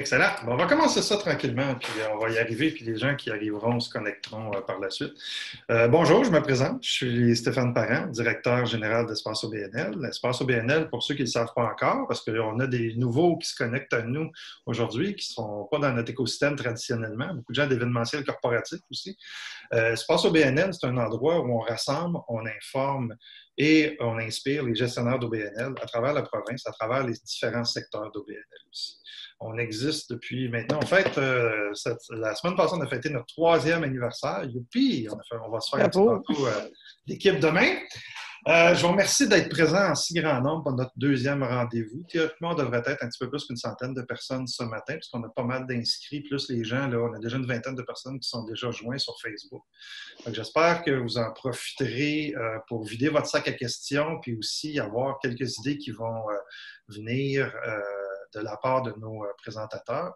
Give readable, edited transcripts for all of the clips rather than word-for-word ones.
Excellent. Bon, on va commencer ça tranquillement, puis on va y arriver, puis les gens qui arriveront se connecteront par la suite. Bonjour, je me présente. Je suis Stéphane Parent, directeur général d'Espace OBNL. L'espace OBNL, pour ceux qui ne le savent pas encore, parce qu'on a des nouveaux qui se connectent à nous aujourd'hui, qui ne sont pas dans notre écosystème traditionnellement, beaucoup de gens d'événementiel corporatif aussi. Espace OBNL, c'est un endroit où on rassemble, on informe et on inspire les gestionnaires d'OBNL à travers la province, à travers les différents secteurs d'OBNL aussi. On existe depuis maintenant. En fait, la semaine passée, on a fêté notre 3e anniversaire. Youpi! On va se faire un petit Bravo! gâteau d'équipe demain. Je vous remercie d'être présent en si grand nombre pour notre 2e rendez-vous. Théoriquement, on devrait être un petit peu plus qu'une centaine de personnes ce matin, puisqu'on a pas mal d'inscrits, plus les gens. Là, on a déjà une vingtaine de personnes qui sont déjà joints sur Facebook. J'espère que vous en profiterez pour vider votre sac à questions, puis aussi avoir quelques idées qui vont venir de la part de nos présentateurs.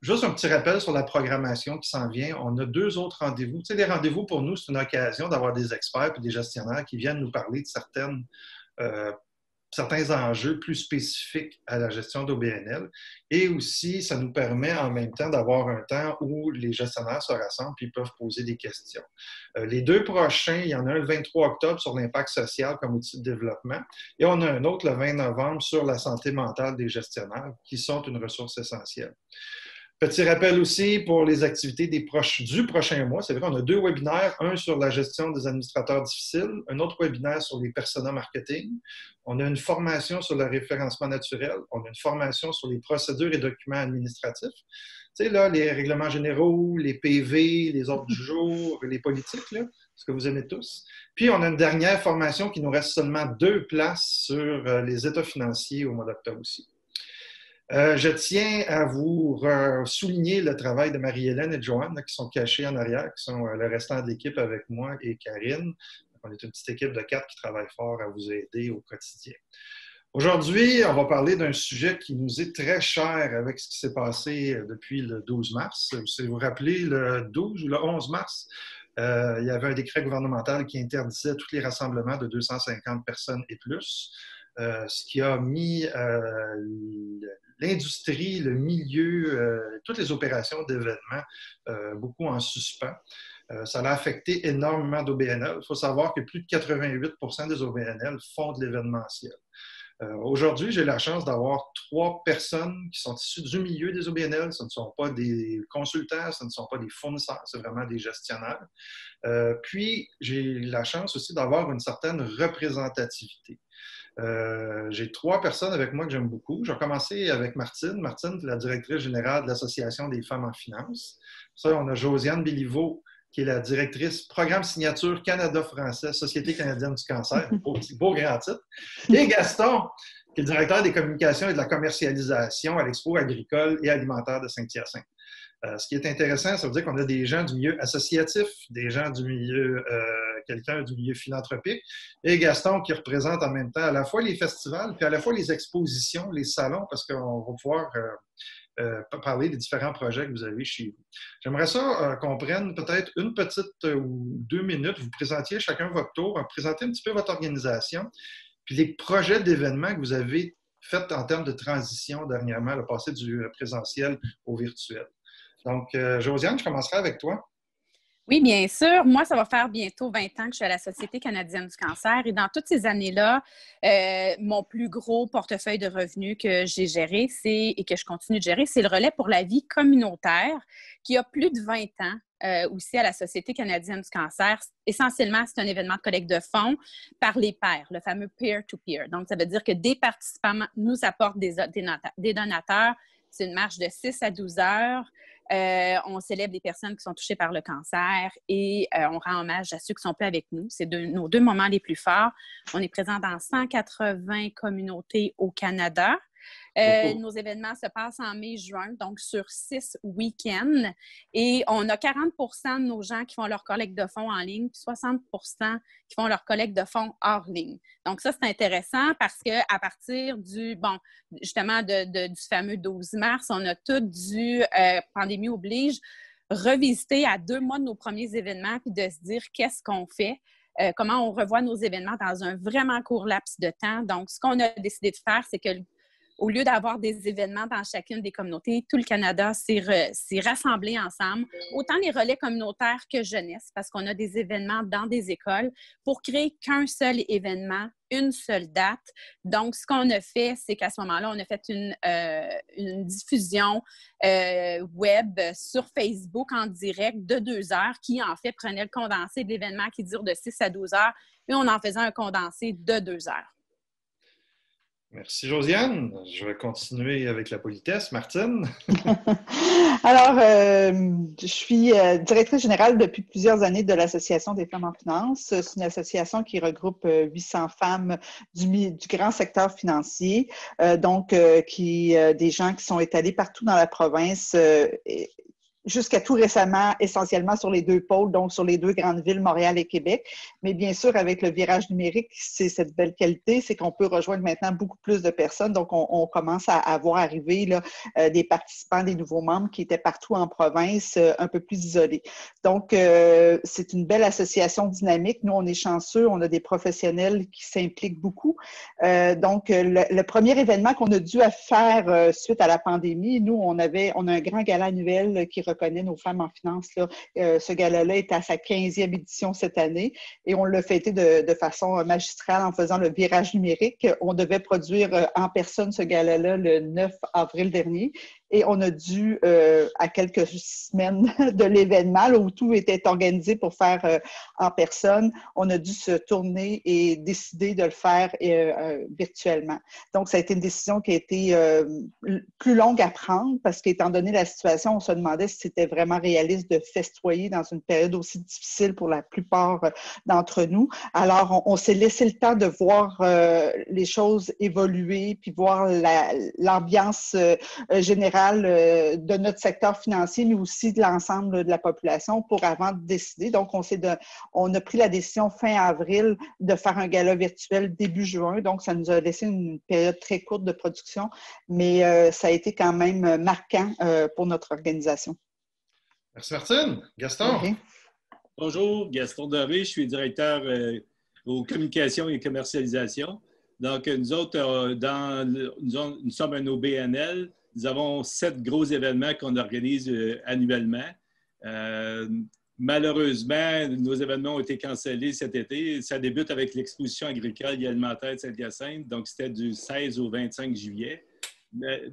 Juste un petit rappel sur la programmation qui s'en vient. On a 2 autres rendez-vous. Tu sais, les rendez-vous, pour nous, c'est une occasion d'avoir des experts et des gestionnaires qui viennent nous parler de certains enjeux plus spécifiques à la gestion d'OBNL. Et aussi, ça nous permet en même temps d'avoir un temps où les gestionnaires se rassemblent et peuvent poser des questions. Les 2 prochains, il y en a un le 23 octobre sur l'impact social comme outil de développement et on a un autre le 20 novembre sur la santé mentale des gestionnaires qui sont une ressource essentielle. Petit rappel aussi pour les activités du prochain mois. C'est vrai qu'on a 2 webinaires, un sur la gestion des administrateurs difficiles, un autre webinaire sur les personas marketing. On a une formation sur le référencement naturel. On a une formation sur les procédures et documents administratifs. Tu sais, là, les règlements généraux, les PV, les ordres du jour, les politiques, là, ce que vous aimez tous. Puis, on a une dernière formation qui nous reste seulement 2 places sur les états financiers au mois d'octobre aussi. Je tiens à vous souligner le travail de Marie-Hélène et de Joanne qui sont cachées en arrière, qui sont le restant de l'équipe avec moi et Karine. On est une petite équipe de 4 qui travaille fort à vous aider au quotidien. Aujourd'hui, on va parler d'un sujet qui nous est très cher avec ce qui s'est passé depuis le 12 mars. Si vous vous rappelez, le 12 ou le 11 mars, il y avait un décret gouvernemental qui interdisait tous les rassemblements de 250 personnes et plus. Ce qui a mis l'industrie, le milieu, toutes les opérations d'événements beaucoup en suspens. Ça a affecté énormément d'OBNL. Il faut savoir que plus de 88 des OBNL font de l'événementiel. Aujourd'hui, j'ai la chance d'avoir 3 personnes qui sont issues du milieu des OBNL. Ce ne sont pas des consultants, ce ne sont pas des fournisseurs, c'est vraiment des gestionnaires. Puis, j'ai la chance aussi d'avoir une certaine représentativité. J'ai 3 personnes avec moi que j'aime beaucoup. Je vais commencer avec Martine. Martine, la directrice générale de l'Association des femmes en finance. Ça, on a Josiane Béliveau, qui est la directrice Programme Signature Canada-Français, Société canadienne du cancer. Beau grand titre. Et Gaston, qui est le directeur des communications et de la commercialisation à l'Expo agricole et alimentaire de Saint-Hyacinthe. Ce qui est intéressant, ça veut dire qu'on a des gens du milieu associatif, des gens du milieu, quelqu'un du milieu philanthropique, et Gaston qui représente en même temps à la fois les festivals, puis à la fois les expositions, les salons, parce qu'on va pouvoir parler des différents projets que vous avez chez vous. J'aimerais ça qu'on prenne peut-être une petite ou 2 minutes, vous présentiez chacun votre tour, présenter un petit peu votre organisation, puis les projets d'événements que vous avez faits en termes de transition dernièrement, le passé du présentiel au virtuel. Donc, Josiane, je commencerai avec toi. Oui, bien sûr. Moi, ça va faire bientôt 20 ans que je suis à la Société canadienne du cancer. Et dans toutes ces années-là, mon plus gros portefeuille de revenus que j'ai géré et que je continue de gérer, c'est le relais pour la vie communautaire qui a plus de 20 ans aussi à la Société canadienne du cancer. Essentiellement, c'est un événement de collecte de fonds par les pairs, le fameux peer-to-peer. Donc, ça veut dire que des participants nous apportent des donateurs. C'est une marche de 6 à 12 heures. On célèbre les personnes qui sont touchées par le cancer et on rend hommage à ceux qui ne sont plus avec nous. C'est nos 2 moments les plus forts. On est présent dans 180 communautés au Canada. Nos événements se passent en mai-juin, donc sur 6 week-ends. Et on a 40 de nos gens qui font leur collecte de fonds en ligne, puis 60 qui font leur collecte de fonds hors ligne. Donc ça, c'est intéressant parce qu'à partir du fameux 12 mars, on a tout dû, pandémie oblige, revisiter à 2 mois de nos premiers événements puis de se dire qu'est-ce qu'on fait. Comment on revoit nos événements dans un vraiment court laps de temps. Donc, ce qu'on a décidé de faire, c'est que au lieu d'avoir des événements dans chacune des communautés, tout le Canada s'est rassemblé ensemble, autant les relais communautaires que jeunesse, parce qu'on a des événements dans des écoles, pour créer qu'un seul événement, une seule date. Donc, ce qu'on a fait, c'est qu'à ce moment-là, on a fait une diffusion web sur Facebook en direct de 2 heures qui, en fait, prenait le condensé de l'événement qui dure de 6 à 12 heures et on en faisait un condensé de 2 heures. Merci, Josiane. Je vais continuer avec la politesse. Martine? Alors, je suis directrice générale depuis plusieurs années de l'Association des femmes en finance. C'est une association qui regroupe 800 femmes du grand secteur financier, des gens qui sont étalés partout dans la province, jusqu'à tout récemment, essentiellement sur les 2 pôles, donc sur les 2 grandes villes, Montréal et Québec. Mais bien sûr, avec le virage numérique, c'est cette belle qualité, c'est qu'on peut rejoindre maintenant beaucoup plus de personnes. Donc, on commence à voir arriver là, des participants, des nouveaux membres qui étaient partout en province, un peu plus isolés. Donc, c'est une belle association dynamique. Nous, on est chanceux, on a des professionnels qui s'impliquent beaucoup. Le premier événement qu'on a dû faire suite à la pandémie, nous, on a un grand gala annuel qui reconnaît nos femmes en finance. Là. Ce gala-là est à sa 15e édition cette année et on l'a fêté de façon magistrale en faisant le virage numérique. On devait produire en personne ce gala-là le 9 avril dernier. Et on a dû, à quelques semaines de l'événement, là, où tout était organisé pour faire en personne, on a dû se tourner et décider de le faire virtuellement. Donc, ça a été une décision qui a été plus longue à prendre parce qu'étant donné la situation, on se demandait si c'était vraiment réaliste de festoyer dans une période aussi difficile pour la plupart d'entre nous. Alors, on s'est laissé le temps de voir les choses évoluer puis voir l'ambiance générale de notre secteur financier, mais aussi de l'ensemble de la population pour avant de décider. Donc, on a pris la décision fin avril de faire un gala virtuel début juin. Donc, ça nous a laissé une période très courte de production, mais ça a été quand même marquant pour notre organisation. Merci, Martine. Gaston? Okay. Bonjour, Gaston Doré. Je suis directeur aux communications et commercialisation. Donc, nous autres, nous sommes un OBNL. Nous avons 7 gros événements qu'on organise annuellement. Malheureusement, nos événements ont été cancellés cet été. Ça débute avec l'exposition agricole et alimentaire de Saint-Hyacinthe. Donc, c'était du 16 au 25 juillet.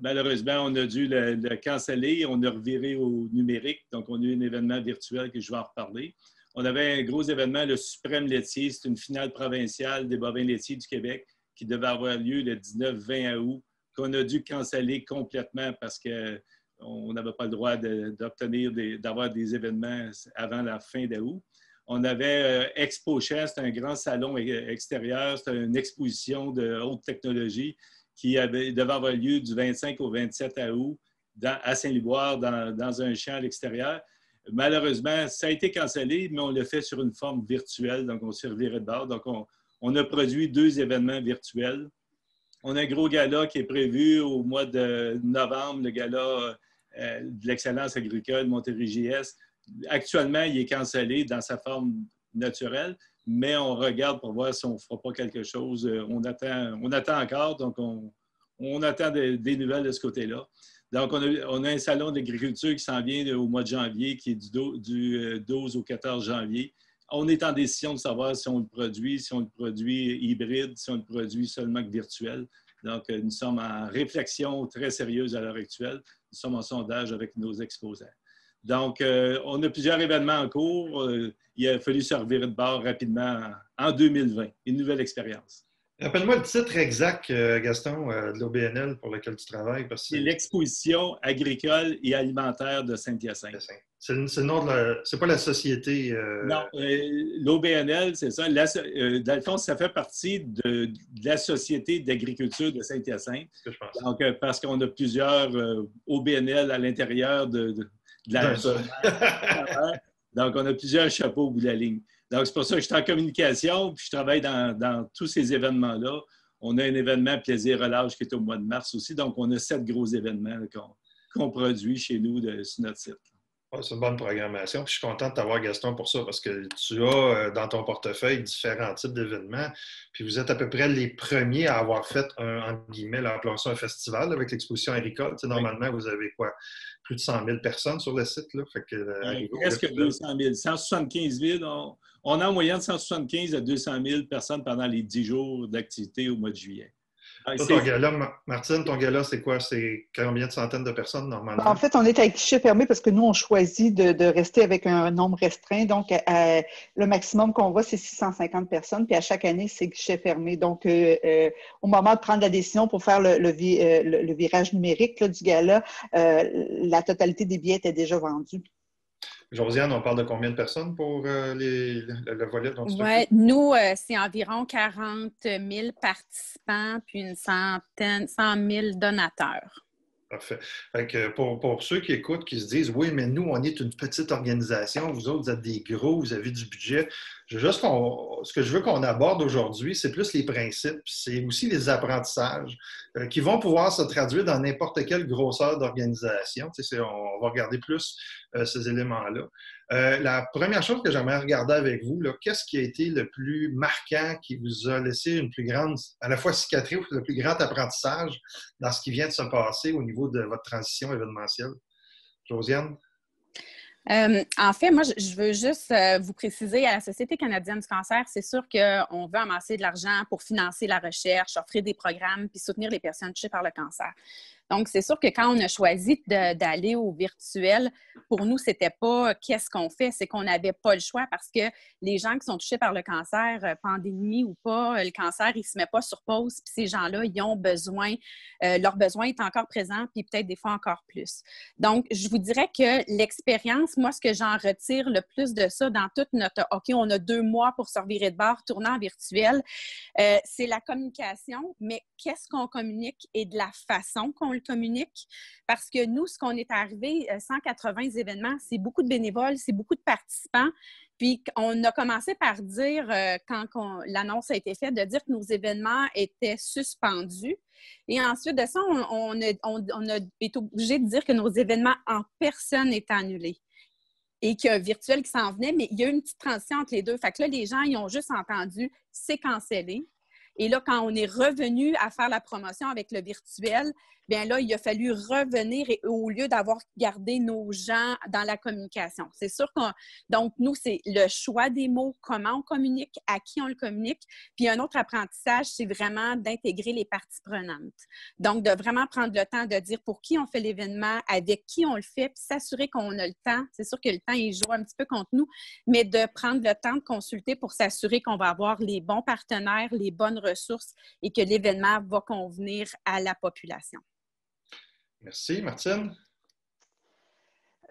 Malheureusement, on a dû le canceller. On a reviré au numérique. Donc, on a eu un événement virtuel que je vais en reparler. On avait un gros événement, le Suprême laitier. C'est une finale provinciale des bovins laitiers du Québec qui devait avoir lieu le 19-20 août, qu'on a dû canceller complètement parce qu'on n'avait pas le droit d'avoir des événements avant la fin d'août. On avait Expo Chess, c'est un grand salon extérieur, c'est une exposition de haute technologie qui devait avoir lieu du 25 au 27 août à Saint-Liboire, dans un champ à l'extérieur. Malheureusement, ça a été cancellé, mais on l'a fait sur une forme virtuelle, donc on s'est reviré de bord. Donc, on a produit 2 événements virtuels. On a un gros gala qui est prévu au mois de novembre, le gala de l'excellence agricole Montérégie-Est. Actuellement, il est cancellé dans sa forme naturelle, mais on regarde pour voir si on ne fera pas quelque chose. On attend encore, donc on attend des nouvelles de ce côté-là. Donc, on a un salon d'agriculture qui s'en vient au mois de janvier, qui est du 12 au 14 janvier. On est en décision de savoir si on le produit hybride, si on le produit seulement virtuel. Donc, nous sommes en réflexion très sérieuse à l'heure actuelle. Nous sommes en sondage avec nos exposants. Donc, on a plusieurs événements en cours. Il a fallu se revirer de bord rapidement en 2020. Une nouvelle expérience. Rappelle-moi le titre exact, Gaston, de l'OBNL pour lequel tu travailles. C'est l'Exposition agricole et alimentaire de Saint-Hyacinthe. C'est le nom c'est pas la société... Non, l'OBNL, c'est ça. Dans le fond, ça fait partie de la Société d'agriculture de Saint-Hyacinthe. Donc, parce qu'on a plusieurs OBNL à l'intérieur de la... Donc, on a plusieurs chapeaux au bout de la ligne. Donc, c'est pour ça que je suis en communication, puis je travaille dans tous ces événements-là. On a un événement Plaisir Relâche qui est au mois de mars aussi. Donc, on a 7 gros événements qu'on produit chez nous sur notre site. Ouais, c'est une bonne programmation. Puis je suis content de t'avoir, Gaston, pour ça, parce que tu as dans ton portefeuille différents types d'événements. Puis vous êtes à peu près les premiers à avoir fait entre guillemets, là, appelons ça un festival là, avec l'exposition agricole. Tu sais, normalement, vous avez quoi? Plus de 100 000 personnes sur le site. Là. Fait que, Presque 200 000. 175 000. On a en moyenne 175 à 200 000 personnes pendant les 10 jours d'activité au mois de juillet. Toi, ton gala, Martine, ton gala, c'est quoi? C'est combien de centaines de personnes normalement? En fait, on est à guichet fermé parce que nous, on choisit de rester avec un nombre restreint. Donc, le maximum qu'on voit, c'est 650 personnes. Puis à chaque année, c'est guichet fermé. Donc, au moment de prendre la décision pour faire le virage numérique là, du gala, la totalité des billets était déjà vendue. Josiane, on parle de combien de personnes pour le volet dont tu t'occupes? Oui, nous, c'est environ 40 000 participants, puis une 100 000 donateurs. Parfait. Fait que pour ceux qui écoutent, qui se disent « Oui, mais nous, on est une petite organisation, vous autres, vous êtes des gros, vous avez du budget. » Ce que je veux qu'on aborde aujourd'hui, c'est plus les principes, c'est aussi les apprentissages qui vont pouvoir se traduire dans n'importe quelle grosseur d'organisation. On va regarder plus ces éléments-là. La première chose que j'aimerais regarder avec vous, qu'est-ce qui a été le plus marquant, qui vous a laissé une plus grande, à la fois cicatrice, le plus grand apprentissage dans ce qui vient de se passer au niveau de votre transition événementielle? Josiane? En fait, moi, je veux juste vous préciser, à la Société canadienne du cancer, c'est sûr qu'on veut amasser de l'argent pour financer la recherche, offrir des programmes puis soutenir les personnes touchées par le cancer. Donc, c'est sûr que quand on a choisi d'aller au virtuel, pour nous, c'était pas qu'est-ce qu'on fait, c'est qu'on n'avait pas le choix parce que les gens qui sont touchés par le cancer, pandémie ou pas, le cancer, il ne se met pas sur pause, puis ces gens-là, ils ont besoin, leur besoin est encore présent, puis peut-être des fois encore plus. Donc, je vous dirais que l'expérience, moi, ce que j'en retire le plus de ça dans toute notre, OK, on a 2 mois pour se revirer de bord, tourner en virtuel, c'est la communication, mais qu'est-ce qu'on communique et de la façon qu'on le communique. Parce que nous, ce qu'on est arrivé, 180 événements, c'est beaucoup de bénévoles, c'est beaucoup de participants. Puis, on a commencé par dire, quand l'annonce a été faite, de dire que nos événements étaient suspendus. Et ensuite de ça, on a été obligé de dire que nos événements en personne étaient annulés. Et qu'il y a un virtuel qui s'en venait, mais il y a eu une petite transition entre les deux. Fait que là, les gens, ils ont juste entendu « c'est cancellé ». Et là, quand on est revenu à faire la promotion avec le virtuel, bien là, il a fallu revenir au lieu d'avoir gardé nos gens dans la communication. C'est sûr donc, nous, c'est le choix des mots, comment on communique, à qui on le communique. Puis un autre apprentissage, c'est vraiment d'intégrer les parties prenantes. Donc, de vraiment prendre le temps de dire pour qui on fait l'événement, avec qui on le fait, puis s'assurer qu'on a le temps. C'est sûr que le temps, il joue un petit peu contre nous, mais de prendre le temps de consulter pour s'assurer qu'on va avoir les bons partenaires, les bonnes ressources et que l'événement va convenir à la population. Merci. Martine?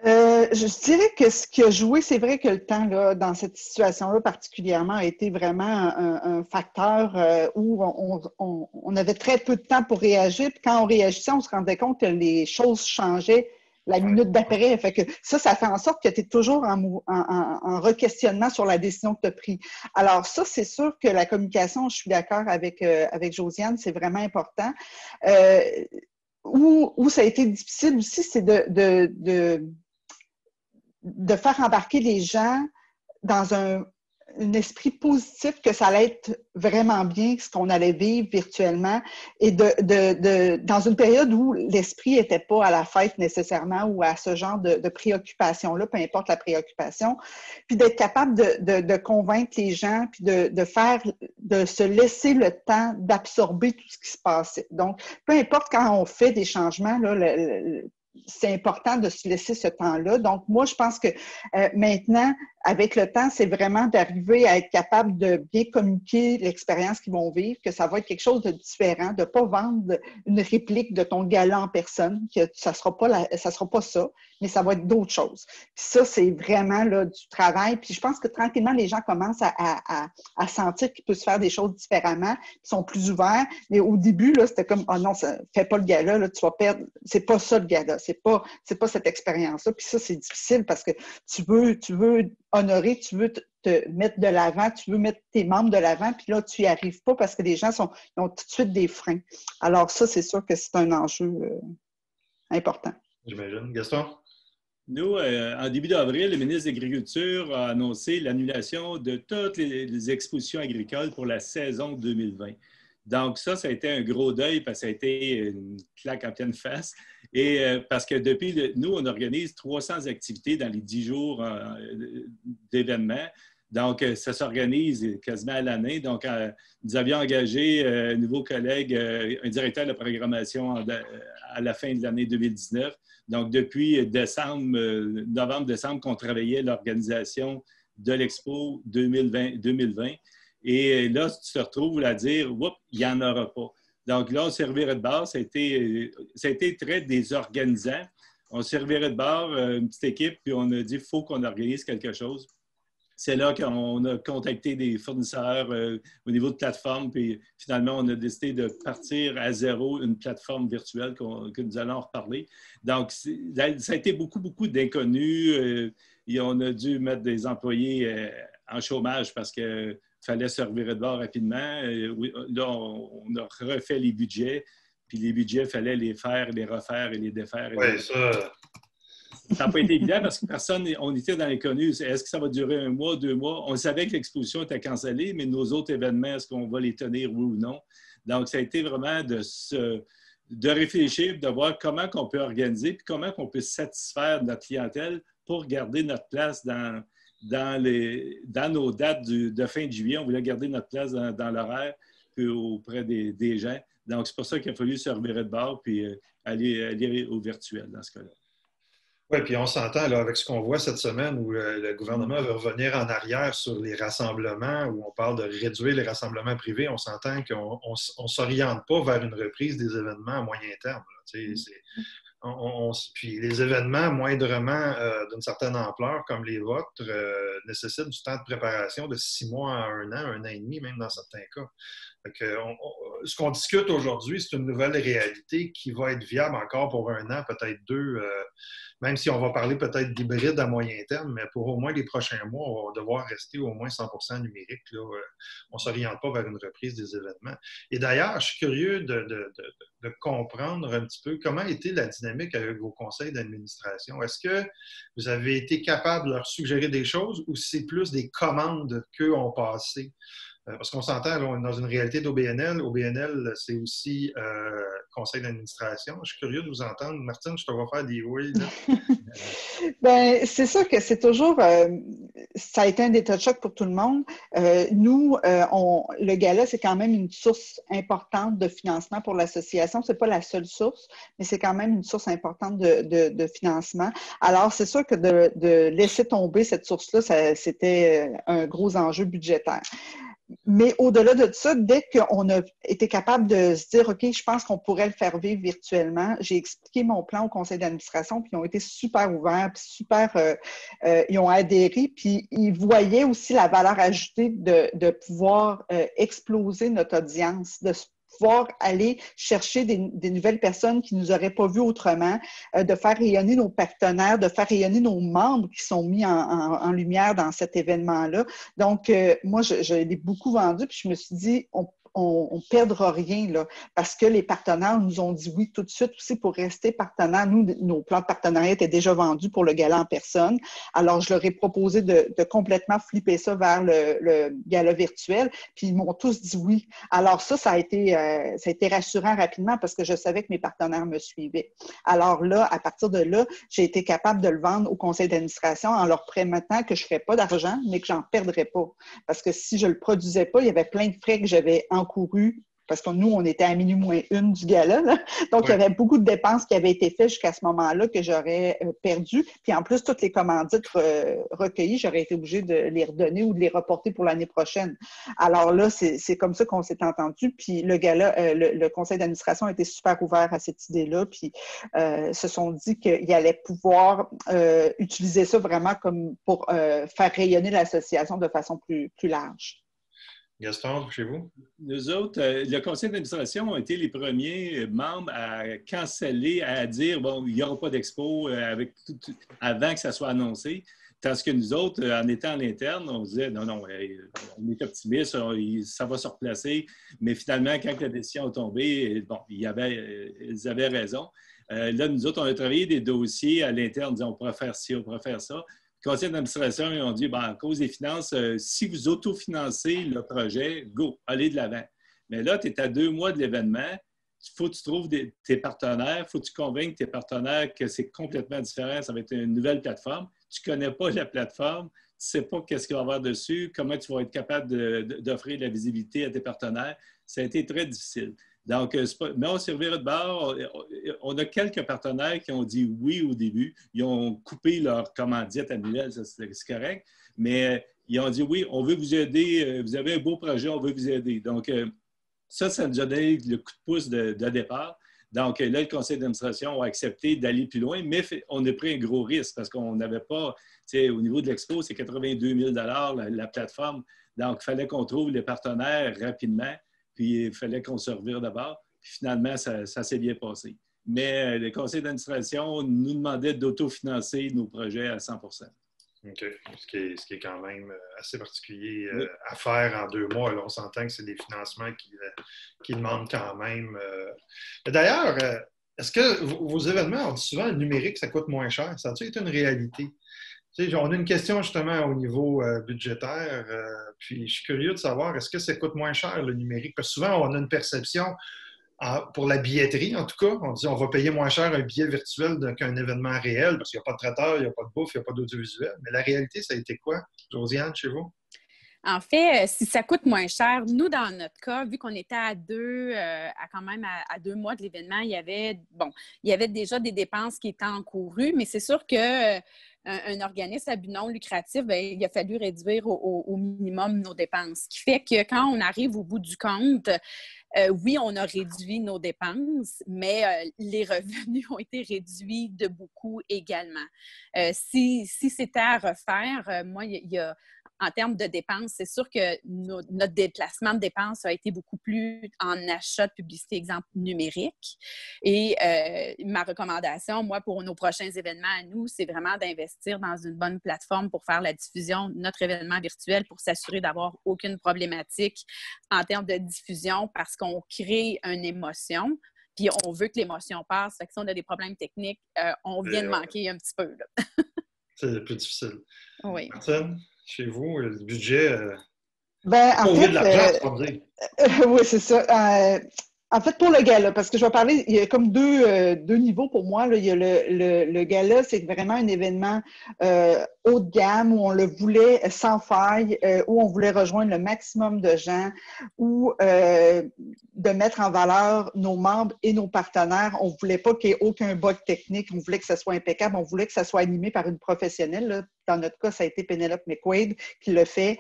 Je dirais que ce qui a joué, c'est vrai que le temps, là, dans cette situation-là particulièrement, a été vraiment un facteur où on avait très peu de temps pour réagir. Puis quand on réagissait, on se rendait compte que les choses changeaient la minute d'après. Fait que ça fait en sorte que tu es toujours en re-questionnement sur la décision que tu as prise. Alors ça, c'est sûr que la communication, je suis d'accord avec Josiane, c'est vraiment important. Où ça a été difficile aussi, c'est de faire embarquer les gens dans un esprit positif que ça allait être vraiment bien ce qu'on allait vivre virtuellement et dans une période où l'esprit n'était pas à la fête nécessairement ou à ce genre de préoccupation-là, peu importe la préoccupation, puis d'être capable de convaincre les gens puis de se laisser le temps d'absorber tout ce qui se passait. Donc, peu importe quand on fait des changements, là, c'est important de se laisser ce temps-là. Donc, moi, je pense que maintenant, avec le temps, c'est vraiment d'arriver à être capable de bien communiquer l'expérience qu'ils vont vivre, que ça va être quelque chose de différent, de ne pas vendre une réplique de ton gala en personne, que ça sera pas ça, mais ça va être d'autres choses. Puis ça, c'est vraiment là, du travail. Puis je pense que tranquillement, les gens commencent à sentir qu'ils peuvent se faire des choses différemment, ils sont plus ouverts. Mais au début, là, c'était comme « Ah non, fais pas le gala, là, tu vas perdre. » C'est pas ça le gala, c'est pas cette expérience-là. Puis ça, c'est difficile parce que tu veux honorer, tu veux te mettre de l'avant, tu veux mettre tes membres de l'avant, puis là, tu n'y arrives pas parce que les gens ils ont tout de suite des freins. Alors ça, c'est sûr que c'est un enjeu important. J'imagine. Gaston? Nous, en début d'avril, le ministre de l'Agriculture a annoncé l'annulation de toutes les expositions agricoles pour la saison 2020. Donc ça a été un gros deuil parce que ça a été une claque en pleine face. Et parce que depuis, nous, on organise 300 activités dans les 10 jours d'événements. Donc, ça s'organise quasiment à l'année. Donc, nous avions engagé un nouveau collègue, un directeur de programmation à la fin de l'année 2019. Donc, depuis novembre-décembre, qu'on travaillait l'organisation de l'Expo 2020. Et là, tu te retrouves à dire, oups, il n'y en aura pas. Donc là, on servirait de base. Ça a été très désorganisant. On servirait de bord, une petite équipe, puis on a dit, il faut qu'on organise quelque chose. C'est là qu'on a contacté des fournisseurs au niveau de plateforme, puis finalement, on a décidé de partir à zéro une plateforme virtuelle que nous allons en reparler. Donc, ça a été beaucoup d'inconnus. Et on a dû mettre des employés en chômage parce qu'il fallait se revirer de bord rapidement. Là, on a refait les budgets, puis les budgets, il fallait les faire, les refaire et les défaire. Oui, ça... Ça n'a pas été évident parce que personne, on était dans l'inconnu. Est-ce que ça va durer 1 mois, 2 mois? On savait que l'exposition était cancellée, mais nos autres événements, est-ce qu'on va les tenir, oui ou non? Donc, ça a été vraiment de réfléchir, de voir comment on peut organiser, puis comment on peut satisfaire notre clientèle pour garder notre place dans nos dates de fin de juillet. On voulait garder notre place dans l'horaire puis auprès des gens. Donc, c'est pour ça qu'il a fallu se revirer de bord puis aller au virtuel dans ce cas-là. Oui, puis on s'entend là, avec ce qu'on voit cette semaine où le gouvernement veut revenir en arrière sur les rassemblements, où on parle de réduire les rassemblements privés. On s'entend qu'on ne s'oriente pas vers une reprise des événements à moyen terme. Puis les événements moindrement d'une certaine ampleur, comme les vôtres, nécessitent du temps de préparation de 6 mois à 1 an, 1 an et demi, même dans certains cas. Ce qu'on discute aujourd'hui, c'est une nouvelle réalité qui va être viable encore pour 1 an, peut-être 2, même si on va parler peut-être d'hybride à moyen terme, mais pour au moins les prochains mois, on va devoir rester au moins 100% numérique. Là. On ne s'oriente pas vers une reprise des événements. Et d'ailleurs, je suis curieux de comprendre un petit peu comment était la dynamique avec vos conseils d'administration. Est-ce que vous avez été capable de leur suggérer des choses ou c'est plus des commandes qu'eux ont passées? Parce qu'on s'entend, là, on est dans une réalité d'OBNL. OBNL, c'est aussi conseil d'administration. Je suis curieux de vous entendre. Martine, je te vois faire des oui. Bien, c'est sûr que c'est toujours... ça a été un état de choc pour tout le monde. Nous, le gala, c'est quand même une source importante de financement pour l'association. Ce n'est pas la seule source, mais c'est quand même une source importante de financement. Alors, c'est sûr que de laisser tomber cette source-là, c'était un gros enjeu budgétaire. Mais au-delà de ça, dès qu'on a été capable de se dire, OK, je pense qu'on pourrait le faire vivre virtuellement, j'ai expliqué mon plan au conseil d'administration, puis ils ont été super ouverts, puis ils ont adhéré, puis ils voyaient aussi la valeur ajoutée de pouvoir exploser notre audience, de pouvoir aller chercher des nouvelles personnes qui ne nous auraient pas vues autrement, de faire rayonner nos partenaires, de faire rayonner nos membres qui sont mis en lumière dans cet événement-là. Donc, moi, je l'ai beaucoup vendu, puis je me suis dit, on ne perdra rien, là, parce que les partenaires nous ont dit oui tout de suite aussi pour rester partenaires. Nous, nos plans de partenariat étaient déjà vendus pour le gala en personne. Alors, je leur ai proposé de complètement flipper ça vers le gala virtuel, puis ils m'ont tous dit oui. Alors ça a été rassurant rapidement parce que je savais que mes partenaires me suivaient. Alors là, à partir de là, j'ai été capable de le vendre au conseil d'administration en leur promettant que je ne ferais pas d'argent, mais que j'en perdrais pas. Parce que si je ne le produisais pas, il y avait plein de frais que j'avais encouru, parce que nous, on était à minuit -1 du gala, là. Donc, il y avait beaucoup de dépenses qui avaient été faites jusqu'à ce moment-là que j'aurais perdu. Puis en plus, toutes les commandites recueillies, j'aurais été obligée de les redonner ou de les reporter pour l'année prochaine. Alors là, c'est comme ça qu'on s'est entendu. Puis le gala, le conseil d'administration a été super ouvert à cette idée-là. Puis se sont dit qu'ils allaient pouvoir utiliser ça vraiment comme pour faire rayonner l'association de façon plus large. Gaston, chez vous? Nous autres, le conseil d'administration a été les premiers membres à canceller, à dire, bon, il n'y aura pas d'expo avant que ça soit annoncé. Tandis que nous autres, en étant à l'interne, on disait, non, on est optimiste, ça va se replacer. Mais finalement, quand la décision est tombée, bon, ils avaient raison. Là, nous autres, on a travaillé des dossiers à l'interne, disant on pourrait faire ci, on pourrait faire ça. Le conseil d'administration, ils ont dit, à cause des finances, si vous autofinancez le projet, go, allez de l'avant. Mais là, tu es à 2 mois de l'événement. Il faut que tu trouves tes partenaires, il faut que tu convainques tes partenaires que c'est complètement différent, ça va être une nouvelle plateforme. Tu ne connais pas la plateforme, tu ne sais pas qu'est-ce qu'il va y avoir dessus, comment tu vas être capable d'offrir de la visibilité à tes partenaires. Ça a été très difficile. Donc, mais on s'est reviré de bord. On a quelques partenaires qui ont dit oui au début. Ils ont coupé leur commandite annuelle, ça, c'est correct. Mais ils ont dit oui, on veut vous aider. Vous avez un beau projet, on veut vous aider. Donc, ça nous a donné le coup de pouce de départ. Donc, là, le conseil d'administration a accepté d'aller plus loin, mais on a pris un gros risque parce qu'on n'avait pas, au niveau de l'expo, c'est 82 000 la plateforme. Donc, il fallait qu'on trouve les partenaires rapidement, puis il fallait qu'on se revire d'abord. Puis finalement, ça s'est bien passé. Mais le conseil d'administration nous demandait d'autofinancer nos projets à 100 %. OK. Ce qui est quand même assez particulier à faire en 2 mois. Là, on s'entend que c'est des financements qui demandent quand même. D'ailleurs, est-ce que vos événements, on dit souvent le numérique, ça coûte moins cher? Ça a-t-il été une réalité? Tu sais, on a une question justement au niveau budgétaire. Puis je suis curieux de savoir, est-ce que ça coûte moins cher le numérique? Parce que souvent, on a une perception. Pour la billetterie, en tout cas, on dit on va payer moins cher un billet virtuel qu'un événement réel parce qu'il n'y a pas de traiteur, il n'y a pas de bouffe, il n'y a pas d'audiovisuel. Mais la réalité, ça a été quoi, Josiane, chez vous? En fait, si ça coûte moins cher, nous, dans notre cas, vu qu'on était à 2 mois de l'événement, il y avait déjà des dépenses qui étaient encourues, mais c'est sûr que un organisme à but non lucratif, bien, il a fallu réduire au minimum nos dépenses. Ce qui fait que quand on arrive au bout du compte, oui, on a réduit nos dépenses, mais les revenus ont été réduits de beaucoup également. Si c'était à refaire, moi, il y a en termes de dépenses, c'est sûr que notre déplacement de dépenses a été beaucoup plus en achat de publicité, exemple numérique. Et ma recommandation, moi, pour nos prochains événements à nous, c'est vraiment d'investir dans une bonne plateforme pour faire la diffusion de notre événement virtuel pour s'assurer d'avoir aucune problématique en termes de diffusion parce qu'on crée une émotion. Puis on veut que l'émotion passe. Fait que si on a des problèmes techniques, on vient de manquer un petit peu. C'est plus difficile. Oui. Martine, chez vous, le budget... En fait, de l'argent, tu vas me dire. Oui, c'est ça. En fait, pour le gala, parce que je vais parler, il y a comme deux niveaux pour moi. Là. Il y a le gala, c'est vraiment un événement haut de gamme où on le voulait sans faille, où on voulait rejoindre le maximum de gens, où de mettre en valeur nos membres et nos partenaires. On ne voulait pas qu'il y ait aucun bug technique. On voulait que ça soit impeccable. On voulait que ça soit animé par une professionnelle. Là. Dans notre cas, ça a été Penelope McQuaid qui le fait.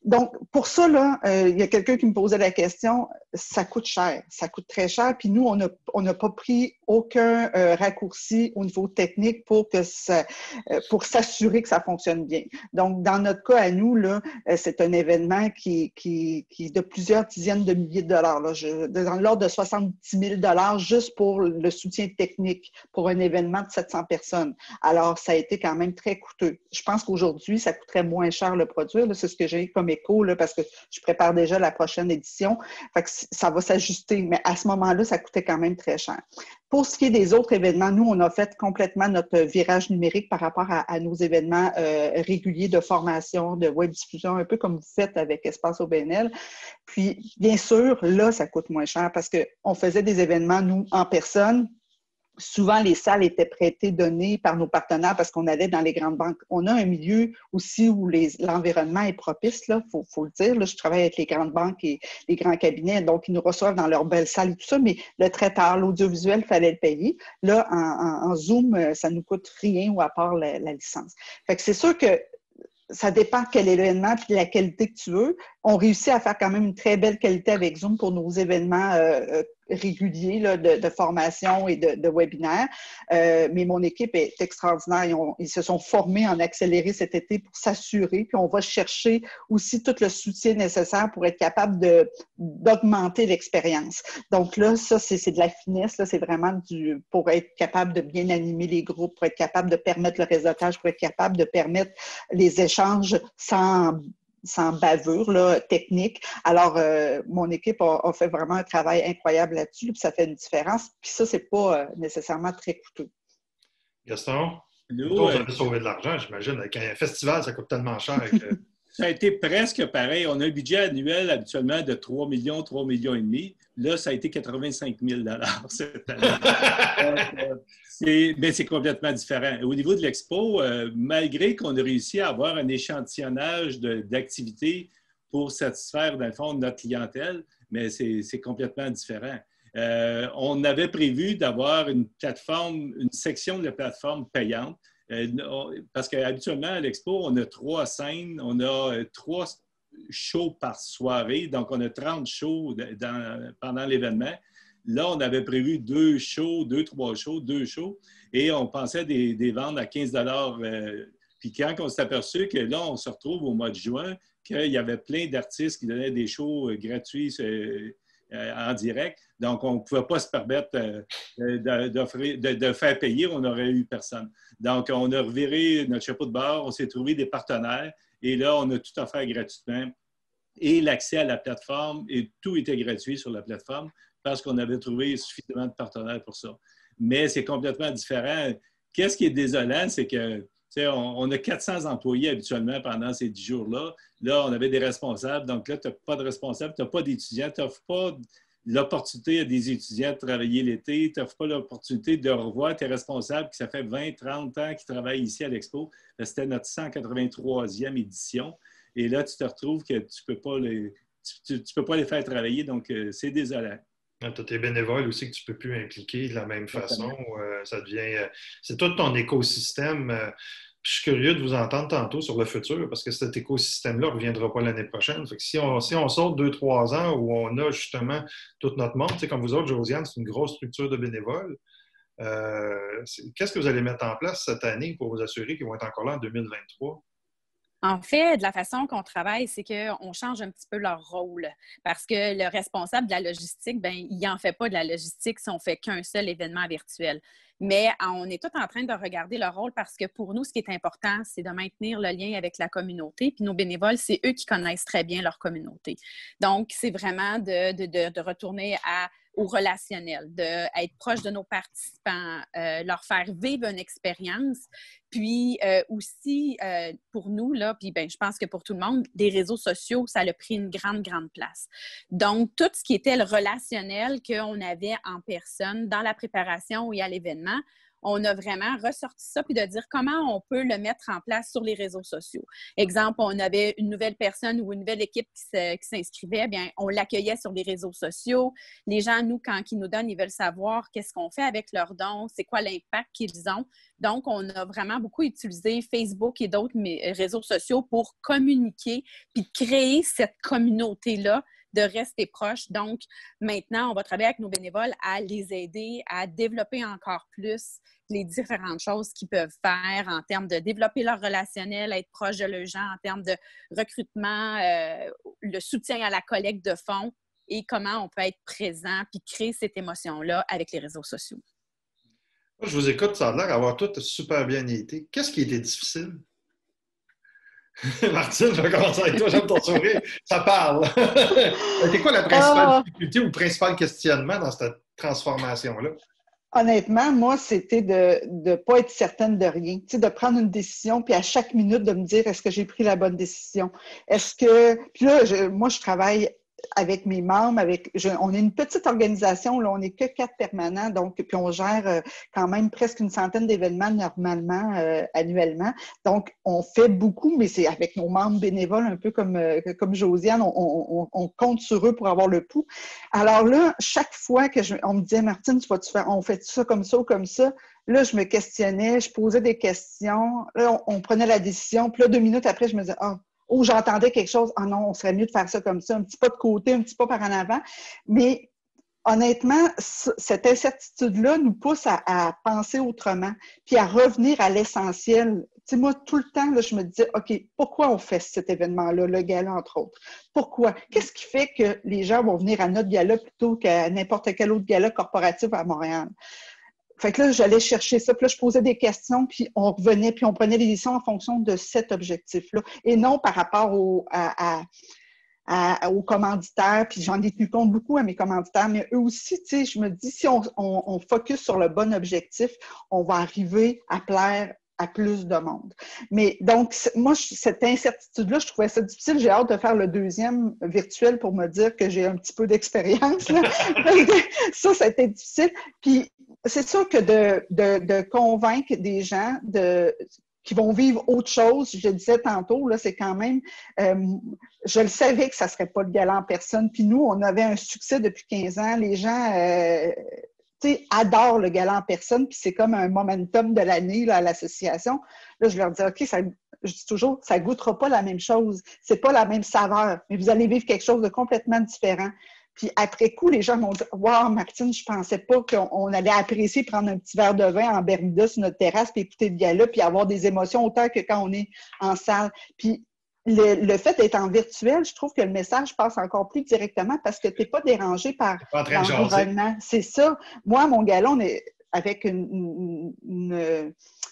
Donc, pour ça, là, il y a quelqu'un qui me posait la question, ça coûte cher, ça coûte très cher, puis nous, on n'a pas pris aucun raccourci au niveau technique pour s'assurer que ça fonctionne bien. Donc, dans notre cas à nous, là, c'est un événement qui est de plusieurs dizaines de milliers de dollars, là, dans l'ordre de 70 000 juste pour le soutien technique pour un événement de 700 personnes. Alors, ça a été quand même très coûteux. Je pense qu'aujourd'hui, ça coûterait moins cher le produire, là, c'est ce que j'ai comme écho, là, parce que je prépare déjà la prochaine édition. Fait que ça va s'ajuster, mais à ce moment-là, ça coûtait quand même très cher. Pour ce qui est des autres événements, nous, on a fait complètement notre virage numérique par rapport à nos événements réguliers de formation, de web diffusion, un peu comme vous faites avec Espace OBNL. Puis, bien sûr, là, ça coûte moins cher parce qu'on faisait des événements, nous, en personne. Souvent, les salles étaient prêtées, données par nos partenaires parce qu'on allait dans les grandes banques. On a un milieu aussi où l'environnement est propice, il faut le dire. Là, je travaille avec les grandes banques et les grands cabinets, donc ils nous reçoivent dans leurs belles salles et tout ça, mais le traiteur, l'audiovisuel, il fallait le payer. Là, en Zoom, ça ne nous coûte rien ou à part la licence. Fait que c'est sûr que ça dépend de quel événement et de la qualité que tu veux. On réussit à faire quand même une très belle qualité avec Zoom pour nos événements réguliers là, de formation et de webinaires. Mais mon équipe est extraordinaire. Ils se sont formés en accéléré cet été pour s'assurer. Puis on va chercher aussi tout le soutien nécessaire pour être capable d'augmenter l'expérience. Donc là, ça, c'est de la finesse. Là, c'est vraiment pour être capable de bien animer les groupes, pour être capable de permettre le réseautage, pour être capable de permettre les échanges sans sans bavure là, technique. Alors, mon équipe a fait vraiment un travail incroyable là-dessus, puis ça fait une différence. Puis ça, c'est pas nécessairement très coûteux. Gaston, Nous, vous avez sauvé de l'argent, j'imagine. Avec un festival, ça coûte tellement cher. Que... Ça a été presque pareil. On a un budget annuel habituellement de 3 millions, 3 millions et demi. Là, ça a été 85 000 cette année. Mais c'est complètement différent. Au niveau de l'expo, malgré qu'on a réussi à avoir un échantillonnage d'activités pour satisfaire, dans le fond, notre clientèle, mais c'est complètement différent. On avait prévu d'avoir une section de la plateforme payante, parce qu'habituellement, à l'expo, on a 3 scènes, on a 3 shows par soirée, donc on a 30 shows pendant l'événement. Là, on avait prévu 2 shows, 2 shows, et on pensait des ventes à 15 $. Puis quand on s'est aperçu que là, on se retrouve au mois de juin, qu'il y avait plein d'artistes qui donnaient des shows gratuits en direct, donc on ne pouvait pas se permettre de faire payer, on n'aurait eu personne. Donc, on a reviré notre chapeau de bord, on s'est trouvé des partenaires, et là, on a tout offert gratuitement, et l'accès à la plateforme, et tout était gratuit sur la plateforme, parce qu'on avait trouvé suffisamment de partenaires pour ça. Mais c'est complètement différent. Qu'est-ce qui est désolant, c'est que on a 400 employés habituellement pendant ces 10 jours-là. Là, on avait des responsables. Donc là, tu n'as pas de responsables, tu n'as pas d'étudiants, tu n'offres pas l'opportunité à des étudiants de travailler l'été, tu n'offres pas l'opportunité de revoir tes responsables qui, ça fait 20, 30 ans qu'ils travaillent ici à l'Expo. C'était notre 183e édition. Et là, tu te retrouves que tu ne peux pas les faire travailler. Donc, c'est désolant. Tu as tes bénévoles aussi que tu ne peux plus impliquer de la même façon. Ça devient... c'est tout ton écosystème. Je suis curieux de vous entendre tantôt sur le futur parce que cet écosystème-là ne reviendra pas l'année prochaine. Fait que si on saute 2-3 ans où on a justement tout notre monde, comme vous autres, Josiane, c'est une grosse structure de bénévoles. Qu'est-ce que vous allez mettre en place cette année pour vous assurer qu'ils vont être encore là en 2023? En fait, de la façon qu'on travaille, c'est qu'on change un petit peu leur rôle parce que le responsable de la logistique, bien, il n'en fait pas de la logistique si on ne fait qu'un seul événement virtuel. Mais on est tous en train de regarder leur rôle parce que pour nous, ce qui est important, c'est de maintenir le lien avec la communauté. Puis nos bénévoles, c'est eux qui connaissent très bien leur communauté. Donc, c'est vraiment de retourner au relationnel, d'être proche de nos participants, leur faire vivre une expérience. Puis aussi, pour nous, là, puis ben, je pense que pour tout le monde, les réseaux sociaux, ça a pris une grande, grande place. Donc, tout ce qui était le relationnel qu'on avait en personne dans la préparation et à l'événement, on a vraiment ressorti ça puis de dire comment on peut le mettre en place sur les réseaux sociaux. Exemple, on avait une nouvelle personne ou une nouvelle équipe qui s'inscrivait, bien, on l'accueillait sur les réseaux sociaux. Les gens, nous, quand ils nous donnent, ils veulent savoir qu'est-ce qu'on fait avec leurs dons, c'est quoi l'impact qu'ils ont. Donc, on a vraiment beaucoup utilisé Facebook et d'autres réseaux sociaux pour communiquer puis créer cette communauté-là de rester proches. Donc, maintenant, on va travailler avec nos bénévoles à les aider à développer encore plus les différentes choses qu'ils peuvent faire en termes de développer leur relationnel, être proche de leurs gens, en termes de recrutement, le soutien à la collecte de fonds et comment on peut être présent puis créer cette émotion-là avec les réseaux sociaux. Moi, je vous écoute, ça a l'air d'avoir tout super bien été. Qu'est-ce qui était difficile? Martine, je vais commencer avec toi, j'aime ton sourire. Ça parle. C'était quoi la principale difficulté ou le principal questionnement dans cette transformation-là? Honnêtement, moi, c'était de ne pas être certaine de rien. Tu sais, de prendre une décision, puis à chaque minute, de me dire, est-ce que j'ai pris la bonne décision? Est-ce que... Puis là, moi, je travaille avec mes membres, on est une petite organisation, là, on n'est que 4 permanents, donc puis on gère quand même presque une centaine d'événements normalement annuellement. Donc, on fait beaucoup, mais c'est avec nos membres bénévoles, un peu comme Josiane, on compte sur eux pour avoir le pouls. Alors là, chaque fois que on me disait, Martine, on fait ça comme ça ou comme ça, là, je me questionnais, je posais des questions, là, on prenait la décision, puis là, 2 minutes après, je me disais, j'entendais quelque chose, non, on serait mieux de faire ça comme ça, un petit pas de côté, un petit pas par en avant. Mais honnêtement, cette incertitude-là nous pousse à penser autrement, puis à revenir à l'essentiel. Tu sais, moi, tout le temps, là, je me disais, OK, pourquoi on fait cet événement-là, le gala, entre autres? Pourquoi? Qu'est-ce qui fait que les gens vont venir à notre gala plutôt qu'à n'importe quel autre gala corporatif à Montréal? fait que là, j'allais chercher ça, puis là, je posais des questions, puis on revenait, puis on prenait des décisions en fonction de cet objectif-là, et non par rapport aux commanditaires, puis j'en ai tenu compte beaucoup à mes commanditaires, mais eux aussi, tu sais, je me dis, si on focus sur le bon objectif, on va arriver à plaire à plus de monde. Mais donc, moi, cette incertitude-là, je trouvais ça difficile. J'ai hâte de faire le deuxième virtuel pour me dire que j'ai un petit peu d'expérience. Ça a été difficile. Puis, c'est sûr que de convaincre des gens qui vont vivre autre chose, je le disais tantôt, là, c'est quand même... je le savais que ça ne serait pas le gala en personne. Puis nous, on avait un succès depuis 15 ans. Les gens... adorent le gala en personne, puis c'est comme un momentum de l'année là, à l'association. Là, je leur dis, OK, je dis toujours, ça ne goûtera pas la même chose, c'est pas la même saveur, mais vous allez vivre quelque chose de complètement différent. Puis après coup, les gens m'ont dit, wow, Martine, je pensais pas qu'on allait apprécier prendre un petit verre de vin en Bermuda sur notre terrasse, puis écouter le gala, puis avoir des émotions autant que quand on est en salle. Puis le fait d'être en virtuel, je trouve que le message passe encore plus directement parce que tu n'es pas dérangé par l'environnement. C'est ça. Moi, mon gala, on est avec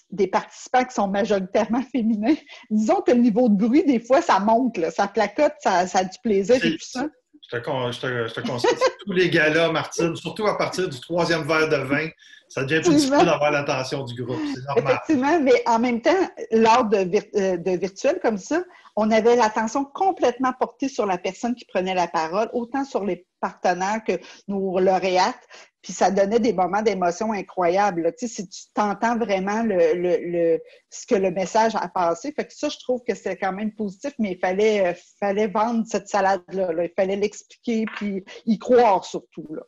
des participants qui sont majoritairement féminins. Disons que le niveau de bruit, des fois, ça monte, là, ça placote, ça a du plaisir et tout ça. Je te conseille tous les galas, Martine, surtout à partir du 3e verre de vin, ça devient plus difficile d'avoir l'attention du groupe. C'est normal. Effectivement, mais en même temps, lors de virtuel comme ça, on avait l'attention complètement portée sur la personne qui prenait la parole, autant sur les partenaires que nos lauréates. Puis ça donnait des moments d'émotion incroyables. Tu sais, si tu t'entends vraiment ce que le message a passé. Fait que ça, je trouve que c'est quand même positif, mais il fallait vendre cette salade-là. Là. Il fallait l'expliquer puis y croire surtout. Là.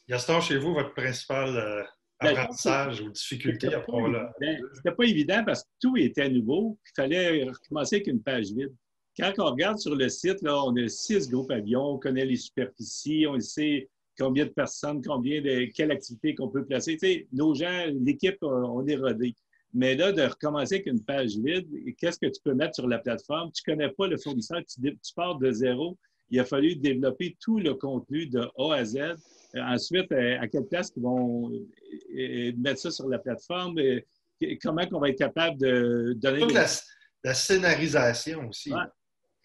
Gaston, chez vous, votre principal apprentissage ou difficulté à pouvoir là? C'était pas évident parce que tout était nouveau. Il fallait recommencer avec une page vide. Quand on regarde sur le site, là, on a 6 gros pavillons, on connaît les superficies, on sait combien de personnes, quelle activité qu'on peut placer. Tu sais, nos gens, l'équipe, on est rodés. Mais là, de recommencer avec une page vide, qu'est-ce que tu peux mettre sur la plateforme? Tu ne connais pas le fournisseur, tu pars de zéro. Il a fallu développer tout le contenu de A à Z. Ensuite, à quelle place ils vont mettre ça sur la plateforme? Comment on va être capable de donner... Toute la scénarisation aussi. Ouais.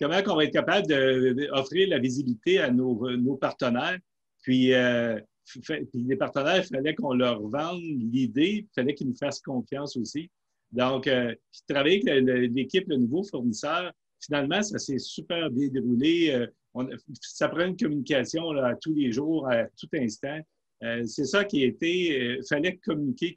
Comment on va être capable d'offrir la visibilité à nos partenaires? Puis les partenaires, il fallait qu'on leur vende l'idée, il fallait qu'ils nous fassent confiance aussi. Donc, travailler avec l'équipe, le nouveau fournisseur, finalement, ça s'est super bien déroulé. Ça prend une communication là, à tous les jours, à tout instant. C'est ça qui était... Il fallait communiquer,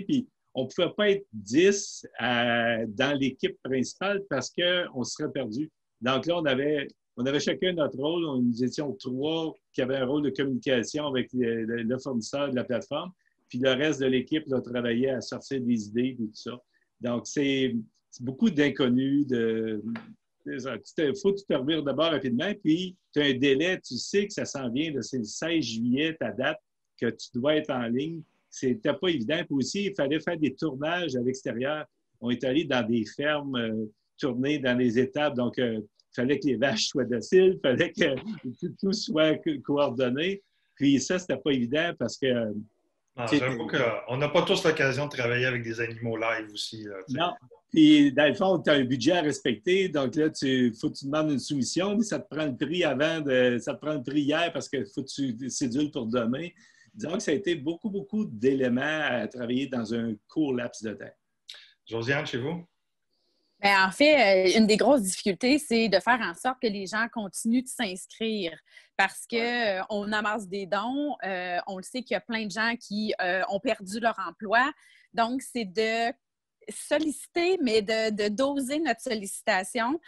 puis on ne pouvait pas être 10 dans l'équipe principale parce qu'on serait perdu. Donc là, on avait chacun notre rôle. Nous étions 3 qui avaient un rôle de communication avec le fournisseur de la plateforme. Puis le reste de l'équipe là, travaillait à sortir des idées et tout ça. Donc, c'est beaucoup d'inconnus. Il faut que tu te revires d'abord rapidement. Puis, tu as un délai. Tu sais que ça s'en vient. C'est le 16 juillet, ta date, que tu dois être en ligne. C'était pas évident. Puis aussi, il fallait faire des tournages à l'extérieur. On est allé dans des fermes, tourner dans les étapes. Donc, il fallait que les vaches soient dociles, il fallait que tout soit coordonné. Puis ça, c'était pas évident parce que... J'avoue qu'on n'a pas tous l'occasion de travailler avec des animaux live aussi. Là, non. Puis, dans le fond, tu as un budget à respecter. Donc là, il faut que tu demandes une soumission, mais ça te prend le prix ça te prend le prix hier parce qu'il faut que tu cédules pour demain. Disons que ça a été beaucoup, beaucoup d'éléments à travailler dans un court laps de temps. Josiane, chez vous? Bien, en fait, une des grosses difficultés, c'est de faire en sorte que les gens continuent de s'inscrire parce qu'on amasse des dons. On le sait qu'il y a plein de gens qui ont perdu leur emploi. Donc, c'est de solliciter, mais de doser notre sollicitation,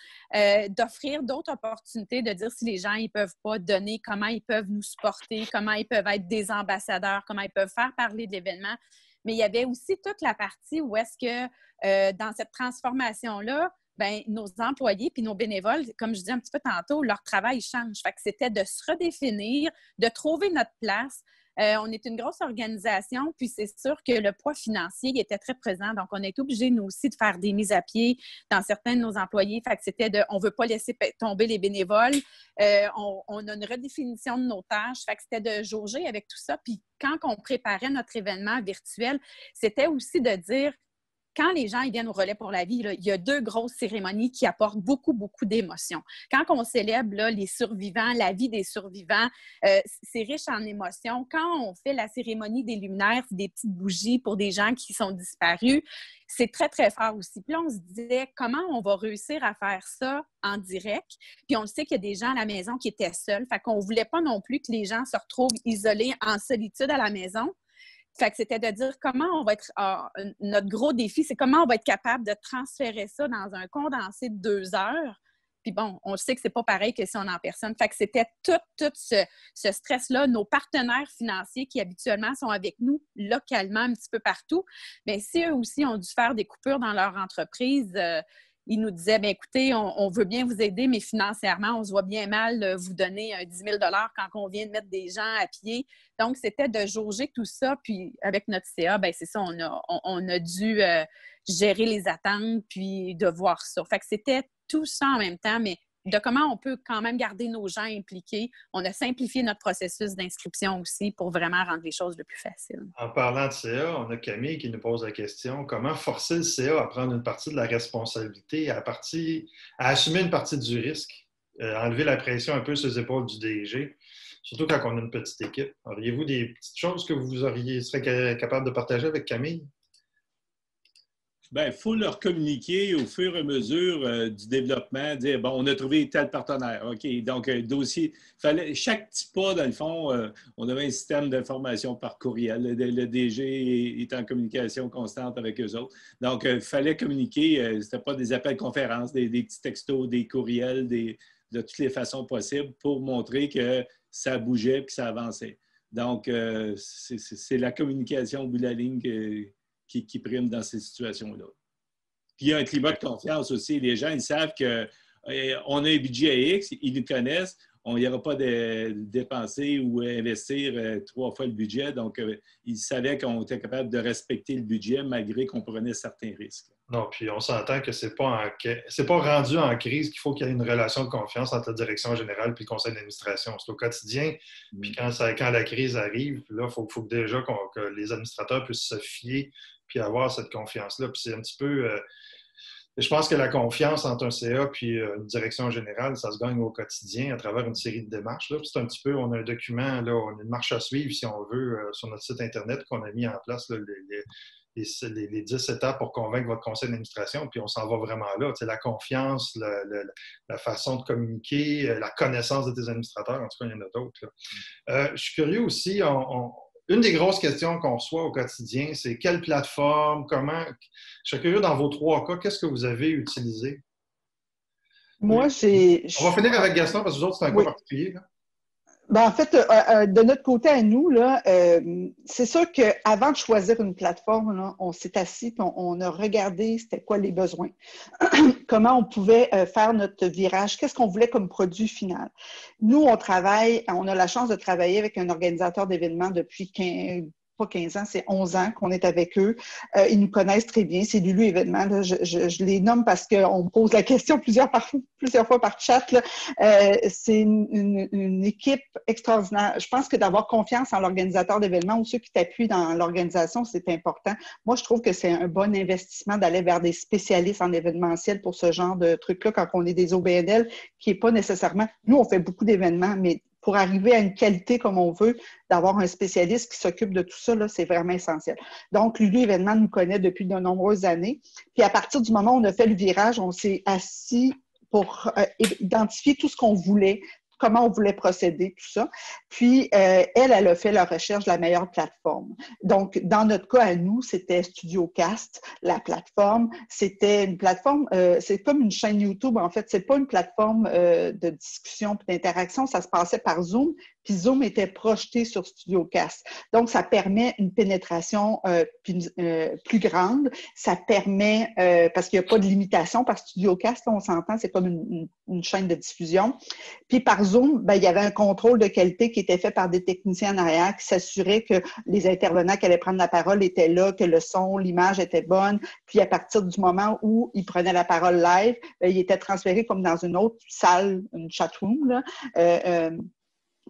d'offrir d'autres opportunités, de dire si les gens ne peuvent pas donner, comment ils peuvent nous supporter, comment ils peuvent être des ambassadeurs, comment ils peuvent faire parler de l'événement. Mais il y avait aussi toute la partie où est-ce que dans cette transformation-là, bien, nos employés puis nos bénévoles, comme je disais un petit peu tantôt, leur travail change. Fait que c'était de se redéfinir, de trouver notre place, On est une grosse organisation, puis c'est sûr que le poids financier il était très présent. Donc, on a été obligés, nous aussi, de faire des mises à pied dans certains de nos employés. Fait que c'était on ne veut pas laisser tomber les bénévoles. On a une redéfinition de nos tâches. Fait que c'était de jauger avec tout ça. Puis quand on préparait notre événement virtuel, c'était aussi de dire quand les gens ils viennent au Relais pour la vie, là, il y a 2 grosses cérémonies qui apportent beaucoup, beaucoup d'émotions. Quand on célèbre là, les survivants, la vie des survivants, c'est riche en émotions. Quand on fait la cérémonie des luminaires, des petites bougies pour des gens qui sont disparus, c'est très, très fort aussi. Puis là, on se disait comment on va réussir à faire ça en direct. Puis on le sait qu'il y a des gens à la maison qui étaient seuls. Fait qu'on ne voulait pas non plus que les gens se retrouvent isolés en solitude à la maison. Fait que c'était de dire comment on va être... notre gros défi, c'est comment on va être capable de transférer ça dans un condensé de 2 heures. Puis bon, on sait que c'est pas pareil que si on est en personne. Fait que c'était tout ce stress-là. Nos partenaires financiers qui habituellement sont avec nous localement un petit peu partout, bien, si eux aussi ont dû faire des coupures dans leur entreprise... ils nous disaient, bien, écoutez, on veut bien vous aider, mais financièrement, on se voit bien mal vous donner 10 000 quand on vient de mettre des gens à pied. Donc, c'était de jauger tout ça. Puis, avec notre CA, bien, c'est ça, on a dû gérer les attentes puis de voir ça. Fait que c'était tout ça en même temps, mais de comment on peut quand même garder nos gens impliqués. On a simplifié notre processus d'inscription aussi pour vraiment rendre les choses le plus faciles. En parlant de CA, on a Camille qui nous pose la question, comment forcer le CA à prendre une partie de la responsabilité, à assumer une partie du risque, enlever la pression un peu sur les épaules du DG, surtout quand on a une petite équipe. Auriez-vous des petites choses que vous serez capable de partager avec Camille? Bien, il faut leur communiquer au fur et à mesure du développement, dire, bon, on a trouvé tel partenaire. OK, donc, dossier. Chaque petit pas, dans le fond, on avait un système d'information par courriel. Le DG est en communication constante avec eux autres. Donc, il fallait communiquer. Ce n'était pas des appels conférences, des petits textos, des courriels, de toutes les façons possibles pour montrer que ça bougeait et que ça avançait. Donc, c'est la communication au bout de la ligne qui prime dans ces situations-là. Puis il y a un climat de confiance aussi. Les gens, ils savent qu'on a un budget à X, ils nous connaissent, on n'y aura pas de dépenser ou investir 3 fois le budget. Donc, ils savaient qu'on était capable de respecter le budget malgré qu'on prenait certains risques. Non, puis on s'entend que c'est pas rendu en crise qu'il faut qu'il y ait une relation de confiance entre la direction générale et le conseil d'administration. C'est au quotidien. Puis quand la crise arrive, là, il faut déjà que les administrateurs puissent se fier puis avoir cette confiance-là. Puis c'est un petit peu... je pense que la confiance entre un CA puis une direction générale, ça se gagne au quotidien à travers une série de démarches. Là. Puis c'est un petit peu, on a un document, là, on a une marche à suivre, si on veut, sur notre site Internet qu'on a mis en place, là, les 10 étapes pour convaincre votre conseil d'administration, puis on s'en va vraiment là. La confiance, la façon de communiquer, la connaissance de tes administrateurs, en tout cas, il y en a d'autres. Je suis curieux aussi, une des grosses questions qu'on reçoit au quotidien, c'est quelle plateforme, comment... Je suis curieux, dans vos 3 cas, qu'est-ce que vous avez utilisé? Moi, On va finir avec Gaston, parce que vous autres, c'est un cas particulier. Là. Ben, en fait, de notre côté à nous, là, c'est sûr qu'avant de choisir une plateforme, là, on s'est assis et on a regardé c'était quoi les besoins, comment on pouvait faire notre virage, qu'est-ce qu'on voulait comme produit final. Nous, on a la chance de travailler avec un organisateur d'événements depuis 15 ans, c'est 11 ans qu'on est avec eux. Ils nous connaissent très bien. C'est Lulu Événements. Là. Je les nomme parce qu'on me pose la question plusieurs fois par chat. Là. C'est une équipe extraordinaire. Je pense que d'avoir confiance en l'organisateur d'événements ou ceux qui t'appuient dans l'organisation, c'est important. Moi, je trouve que c'est un bon investissement d'aller vers des spécialistes en événementiel pour ce genre de trucs-là quand on est des OBNL, qui n'est pas nécessairement... Nous, on fait beaucoup d'événements, mais pour arriver à une qualité comme on veut, d'avoir un spécialiste qui s'occupe de tout ça, là, c'est vraiment essentiel. Donc, Lulu Événements nous connaît depuis de nombreuses années. Puis à partir du moment où on a fait le virage, on s'est assis pour identifier tout ce qu'on voulait, comment on voulait procéder, tout ça. Puis, elle a fait la recherche de la meilleure plateforme. Donc, dans notre cas à nous, c'était StudioCast, la plateforme. C'était une plateforme, c'est comme une chaîne YouTube, en fait. C'est pas une plateforme de discussion et d'interaction. Ça se passait par Zoom, puis Zoom était projeté sur StudioCast. Donc, ça permet une pénétration plus grande. Ça permet, parce qu'il n'y a pas de limitation par StudioCast, là, on s'entend, c'est comme une chaîne de diffusion. Puis par Zoom, ben, il y avait un contrôle de qualité qui était fait par des techniciens en arrière qui s'assuraient que les intervenants qui allaient prendre la parole étaient là, que le son, l'image était bonne. Puis à partir du moment où ils prenaient la parole live, ben, ils étaient transférés comme dans une autre salle, une chatroom, là.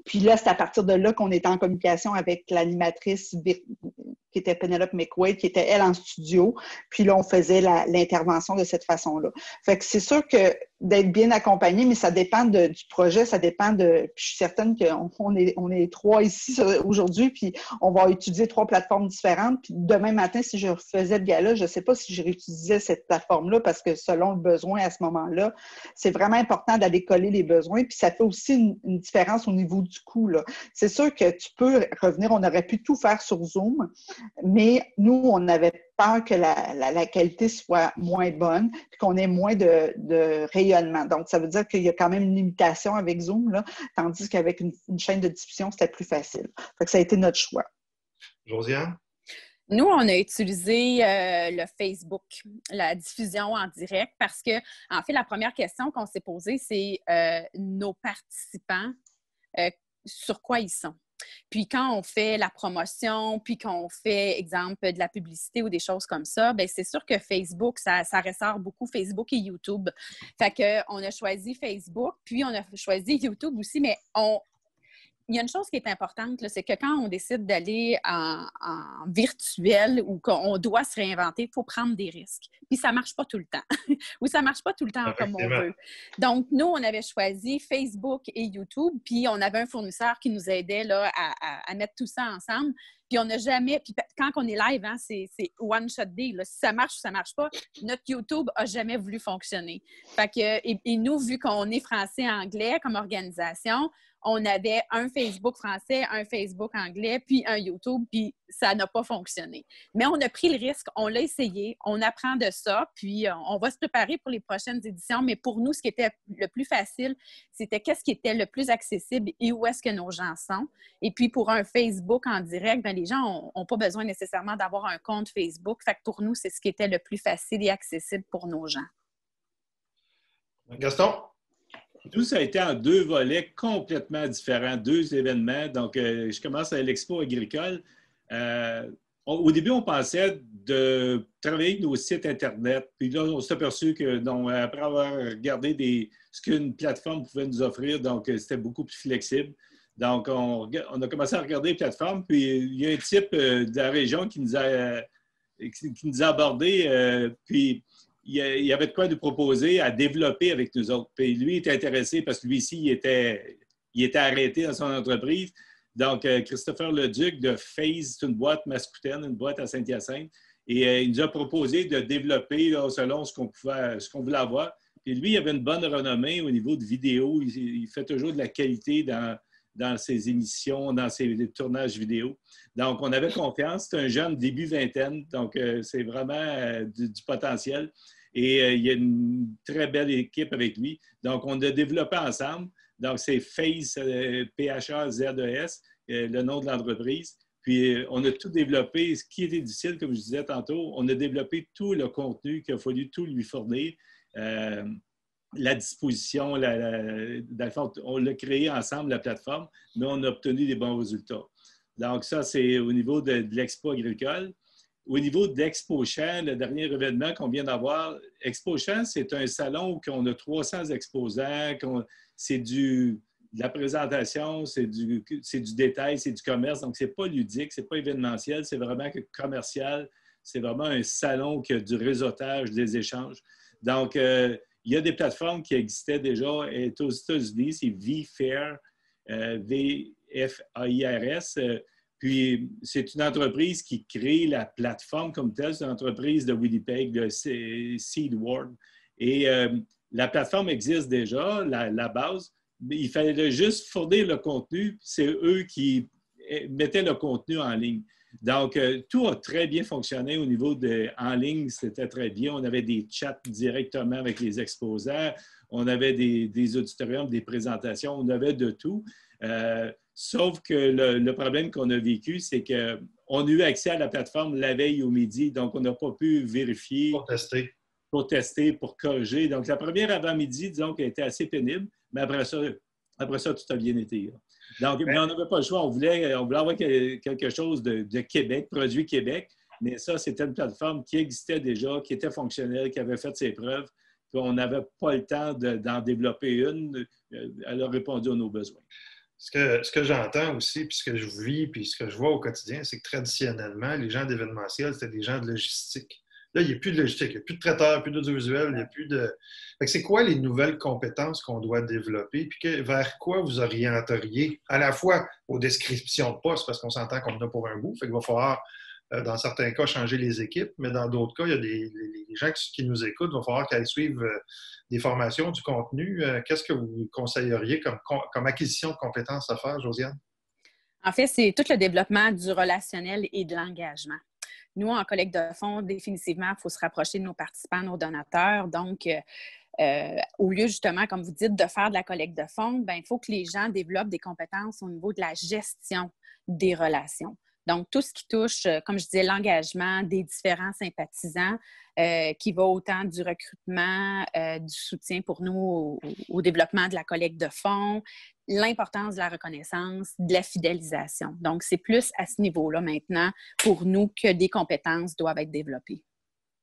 Puis là, c'est à partir de là qu'on était en communication avec l'animatrice qui était Penelope McQuaid, qui était, elle, en studio. Puis là, on faisait l'intervention de cette façon-là. Fait que c'est sûr que d'être bien accompagné, mais ça dépend du projet, ça dépend de... Puis je suis certaine qu'on est 3 ici aujourd'hui, puis on va utiliser 3 plateformes différentes. Puis demain matin, si je refaisais le gala, je ne sais pas si je réutilisais cette plateforme-là, parce que selon le besoin à ce moment-là, c'est vraiment important d'aller coller les besoins. Puis ça fait aussi une différence au niveau du coût, là. C'est sûr que tu peux revenir, on aurait pu tout faire sur Zoom, mais nous, on avait peur que la qualité soit moins bonne et qu'on ait moins de rayonnement. Donc, ça veut dire qu'il y a quand même une limitation avec Zoom, là, tandis qu'avec une chaîne de diffusion, c'était plus facile. Fait que ça a été notre choix. Josiane? Nous, on a utilisé le Facebook, la diffusion en direct, parce que, en fait, la première question qu'on s'est posée, c'est nos participants, sur quoi ils sont. Puis quand on fait la promotion, puis qu'on fait, exemple, de la publicité ou des choses comme ça, bien, c'est sûr que Facebook, ça ressort beaucoup, Facebook et YouTube. Fait qu'on a choisi Facebook, puis on a choisi YouTube aussi, mais il y a une chose qui est importante, c'est que quand on décide d'aller en virtuel ou qu'on doit se réinventer, il faut prendre des risques. Puis ça ne marche pas tout le temps. Ou ça ne marche pas tout le temps comme on veut. Donc, nous, on avait choisi Facebook et YouTube, puis on avait un fournisseur qui nous aidait là, à mettre tout ça ensemble. Puis on n'a jamais... Puis quand on est live, hein, c'est one-shot deal. Là. Si ça marche ou ça ne marche pas, notre YouTube n'a jamais voulu fonctionner. Fait que, et nous, vu qu'on est français-anglais comme organisation, on avait un Facebook français, un Facebook anglais, puis un YouTube, puis ça n'a pas fonctionné. Mais on a pris le risque, on l'a essayé, on apprend de ça, puis on va se préparer pour les prochaines éditions. Mais pour nous, ce qui était le plus facile, c'était qu'est-ce qui était le plus accessible et où est-ce que nos gens sont. Et puis pour un Facebook en direct, bien, les gens n'ont pas besoin nécessairement d'avoir un compte Facebook. Fait que pour nous, c'est ce qui était le plus facile et accessible pour nos gens. Gaston? Tout ça a été en 2 volets complètement différents, 2 événements. Donc, je commence à l'Expo agricole. Au début, on pensait de travailler avec nos sites Internet. Puis là, on s'est aperçu que, non, après avoir regardé ce qu'une plateforme pouvait nous offrir, donc c'était beaucoup plus flexible. Donc, on a commencé à regarder les plateformes. Puis, il y a un type de la région qui nous a abordés. Puis, il y avait de quoi nous proposer à développer avec nous autres. Puis lui, il était intéressé parce que lui ici, il était arrêté dans son entreprise. Donc, Christopher Leduc de FaZe, c'est une boîte mascoutaine, une boîte à Saint-Hyacinthe. Et il nous a proposé de développer là, selon ce qu'on voulait avoir. Puis lui, il avait une bonne renommée au niveau de vidéo. Il fait toujours de la qualité dans ses émissions, dans ses tournages vidéo. Donc, on avait confiance. C'est un jeune début vingtaine, donc c'est vraiment du potentiel. Et il y a une très belle équipe avec lui. Donc, on a développé ensemble. Donc, c'est FaZe, P-H-A-Z-E-S, le nom de l'entreprise. Puis, on a tout développé. Ce qui était difficile, comme je disais tantôt, on a développé tout le contenu qu'il a fallu tout lui fournir. La disposition, dans le fond, on l'a créé ensemble, la plateforme, mais on a obtenu des bons résultats. Donc, ça, c'est au niveau de l'Expo agricole. Au niveau d'Expo Champ, le dernier événement qu'on vient d'avoir, Expo Champ, c'est un salon où on a 300 exposants, c'est de la présentation, c'est du détail, c'est du commerce. Donc, ce n'est pas ludique, ce n'est pas événementiel, c'est vraiment commercial. C'est vraiment un salon qui a du réseautage, des échanges. Donc, il y a des plateformes qui existaient déjà aux États-Unis, c'est VFair, V-F-A-I-R-S. Puis, c'est une entreprise qui crée la plateforme comme telle. C'est une entreprise de Winnipeg, de Seedward. Et la plateforme existe déjà, la base. Mais il fallait juste fournir le contenu. C'est eux qui mettaient le contenu en ligne. Donc, tout a très bien fonctionné au niveau en ligne. C'était très bien. On avait des chats directement avec les exposants. On avait des auditoriums, des présentations. On avait de tout. Sauf que le problème qu'on a vécu, c'est qu'on a eu accès à la plateforme la veille au midi, donc on n'a pas pu vérifier. Pour tester, pour corriger. Donc, la première avant-midi, disons qu'elle était assez pénible, mais après ça, tout a bien été. Donc, mais on n'avait pas le choix. On voulait avoir quelque chose de Québec, produit Québec, mais ça, c'était une plateforme qui existait déjà, qui était fonctionnelle, qui avait fait ses preuves. Puis on n'avait pas le temps d'en développer une. Elle a répondu à nos besoins. Ce que j'entends aussi, puis ce que je vis, puis ce que je vois au quotidien, c'est que traditionnellement, les gens d'événementiel, c'était des gens de logistique. Là, il n'y a plus de logistique, il n'y a plus de traiteurs, plus d'audiovisuel, il n'y a plus de... Fait que c'est quoi les nouvelles compétences qu'on doit développer, puis vers quoi vous orienteriez, à la fois aux descriptions de postes, parce qu'on s'entend qu'on en a pour un bout, fait qu'il va falloir, dans certains cas, changer les équipes, mais dans d'autres cas, il y a les gens qui nous écoutent, il va falloir qu'ils suivent des formations, du contenu. Qu'est-ce que vous conseilleriez comme acquisition de compétences à faire, Josiane? En fait, c'est tout le développement du relationnel et de l'engagement. Nous, en collecte de fonds, définitivement, il faut se rapprocher de nos participants, nos donateurs. Donc, au lieu, justement, comme vous dites, de faire de la collecte de fonds, bien, il faut que les gens développent des compétences au niveau de la gestion des relations. Donc, tout ce qui touche, comme je disais, l'engagement des différents sympathisants, qui va autant du recrutement, du soutien pour nous au développement de la collecte de fonds, l'importance de la reconnaissance, de la fidélisation. Donc, c'est plus à ce niveau-là maintenant pour nous que des compétences doivent être développées.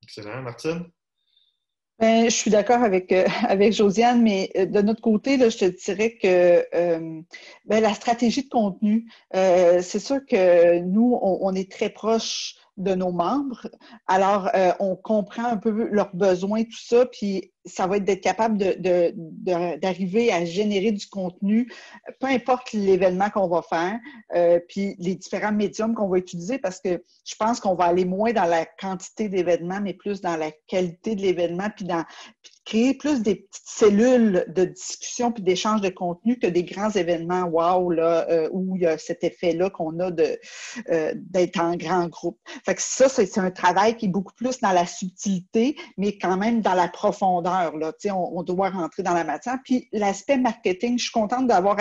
Excellent. Martine? Ben, je suis d'accord avec Josiane, mais de notre côté, là, je te dirais que la stratégie de contenu, c'est sûr que nous, on est très proche de nos membres. Alors, on comprend un peu leurs besoins, tout ça, puis ça va être d'être capable d'arriver à générer du contenu, peu importe l'événement qu'on va faire, puis les différents médiums qu'on va utiliser, parce que je pense qu'on va aller moins dans la quantité d'événements, mais plus dans la qualité de l'événement, puis créer plus des petites cellules de discussion puis d'échange de contenu que des grands événements, wow, là, où il y a cet effet-là qu'on a d'être en grand groupe. Fait que ça, c'est un travail qui est beaucoup plus dans la subtilité, mais quand même dans la profondeur. Là. On doit rentrer dans la matière. Puis l'aspect marketing, je suis contente d'avoir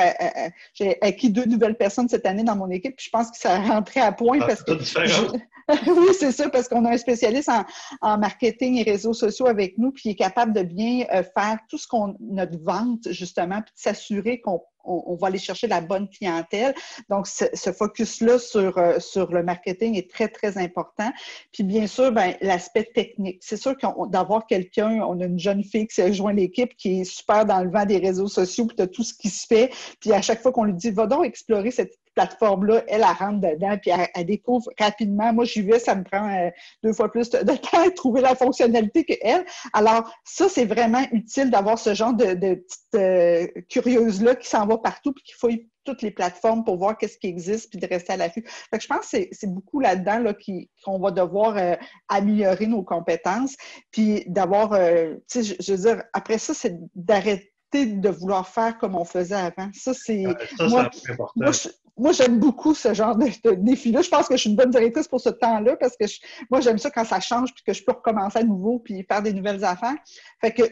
j'ai acquis 2 nouvelles personnes cette année dans mon équipe, puis je pense que ça a rentré à point parce que oui, c'est ça, parce qu'on a un spécialiste en marketing et réseaux sociaux avec nous, puis il est capable de bien faire tout notre vente, justement, puis de s'assurer qu'on va aller chercher la bonne clientèle. Donc, ce focus-là sur le marketing est très, très important. Puis, bien sûr, l'aspect technique. C'est sûr d'avoir quelqu'un, on a une jeune fille qui s'est joint l'équipe qui est super dans le vent des réseaux sociaux, puis de tout ce qui se fait. Puis, à chaque fois qu'on lui dit, va donc explorer cette plateforme-là, elle rentre dedans, puis elle découvre rapidement. Moi, j'y vais, ça me prend 2 fois plus de temps à trouver la fonctionnalité qu'elle. Alors, ça, c'est vraiment utile d'avoir ce genre de petite curieuse-là qui s'en va partout puis qui fouille toutes les plateformes pour voir qu'est-ce qui existe puis de rester à l'affût. Fait que je pense que c'est beaucoup là-dedans là, qu'on va devoir améliorer nos compétences puis d'avoir, tu sais, je veux dire, après ça, c'est d'arrêter de vouloir faire comme on faisait avant. Ça, c'est... c'est important. Moi, j'aime beaucoup ce genre de défi-là. Je pense que je suis une bonne directrice pour ce temps-là parce que moi, j'aime ça quand ça change puis que je peux recommencer à nouveau puis faire des nouvelles affaires. Fait que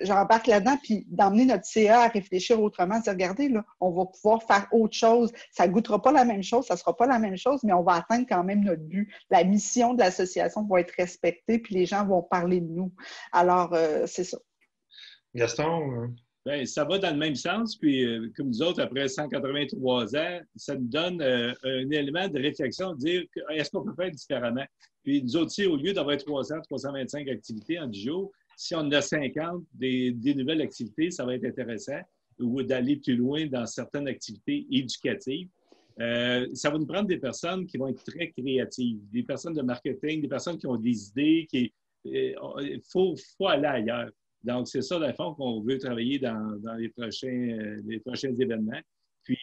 j'embarque là-dedans puis d'emmener notre CA à réfléchir autrement, à dire, regardez, là, on va pouvoir faire autre chose. Ça ne goûtera pas la même chose, ça ne sera pas la même chose, mais on va atteindre quand même notre but. La mission de l'association va être respectée puis les gens vont parler de nous. Alors, c'est ça. Gaston? Bien, ça va dans le même sens. Puis, comme nous autres, après 183 ans, ça nous donne un élément de réflexion, de dire est-ce qu'on peut faire différemment? Puis, nous autres aussi, au lieu d'avoir 325 activités en 10 jours, si on en a 50, des nouvelles activités, ça va être intéressant, ou d'aller plus loin dans certaines activités éducatives. Ça va nous prendre des personnes qui vont être très créatives, des personnes de marketing, des personnes qui ont des idées, il faut aller ailleurs. Donc, c'est ça, dans le fond, qu'on veut travailler dans les prochains événements. Puis,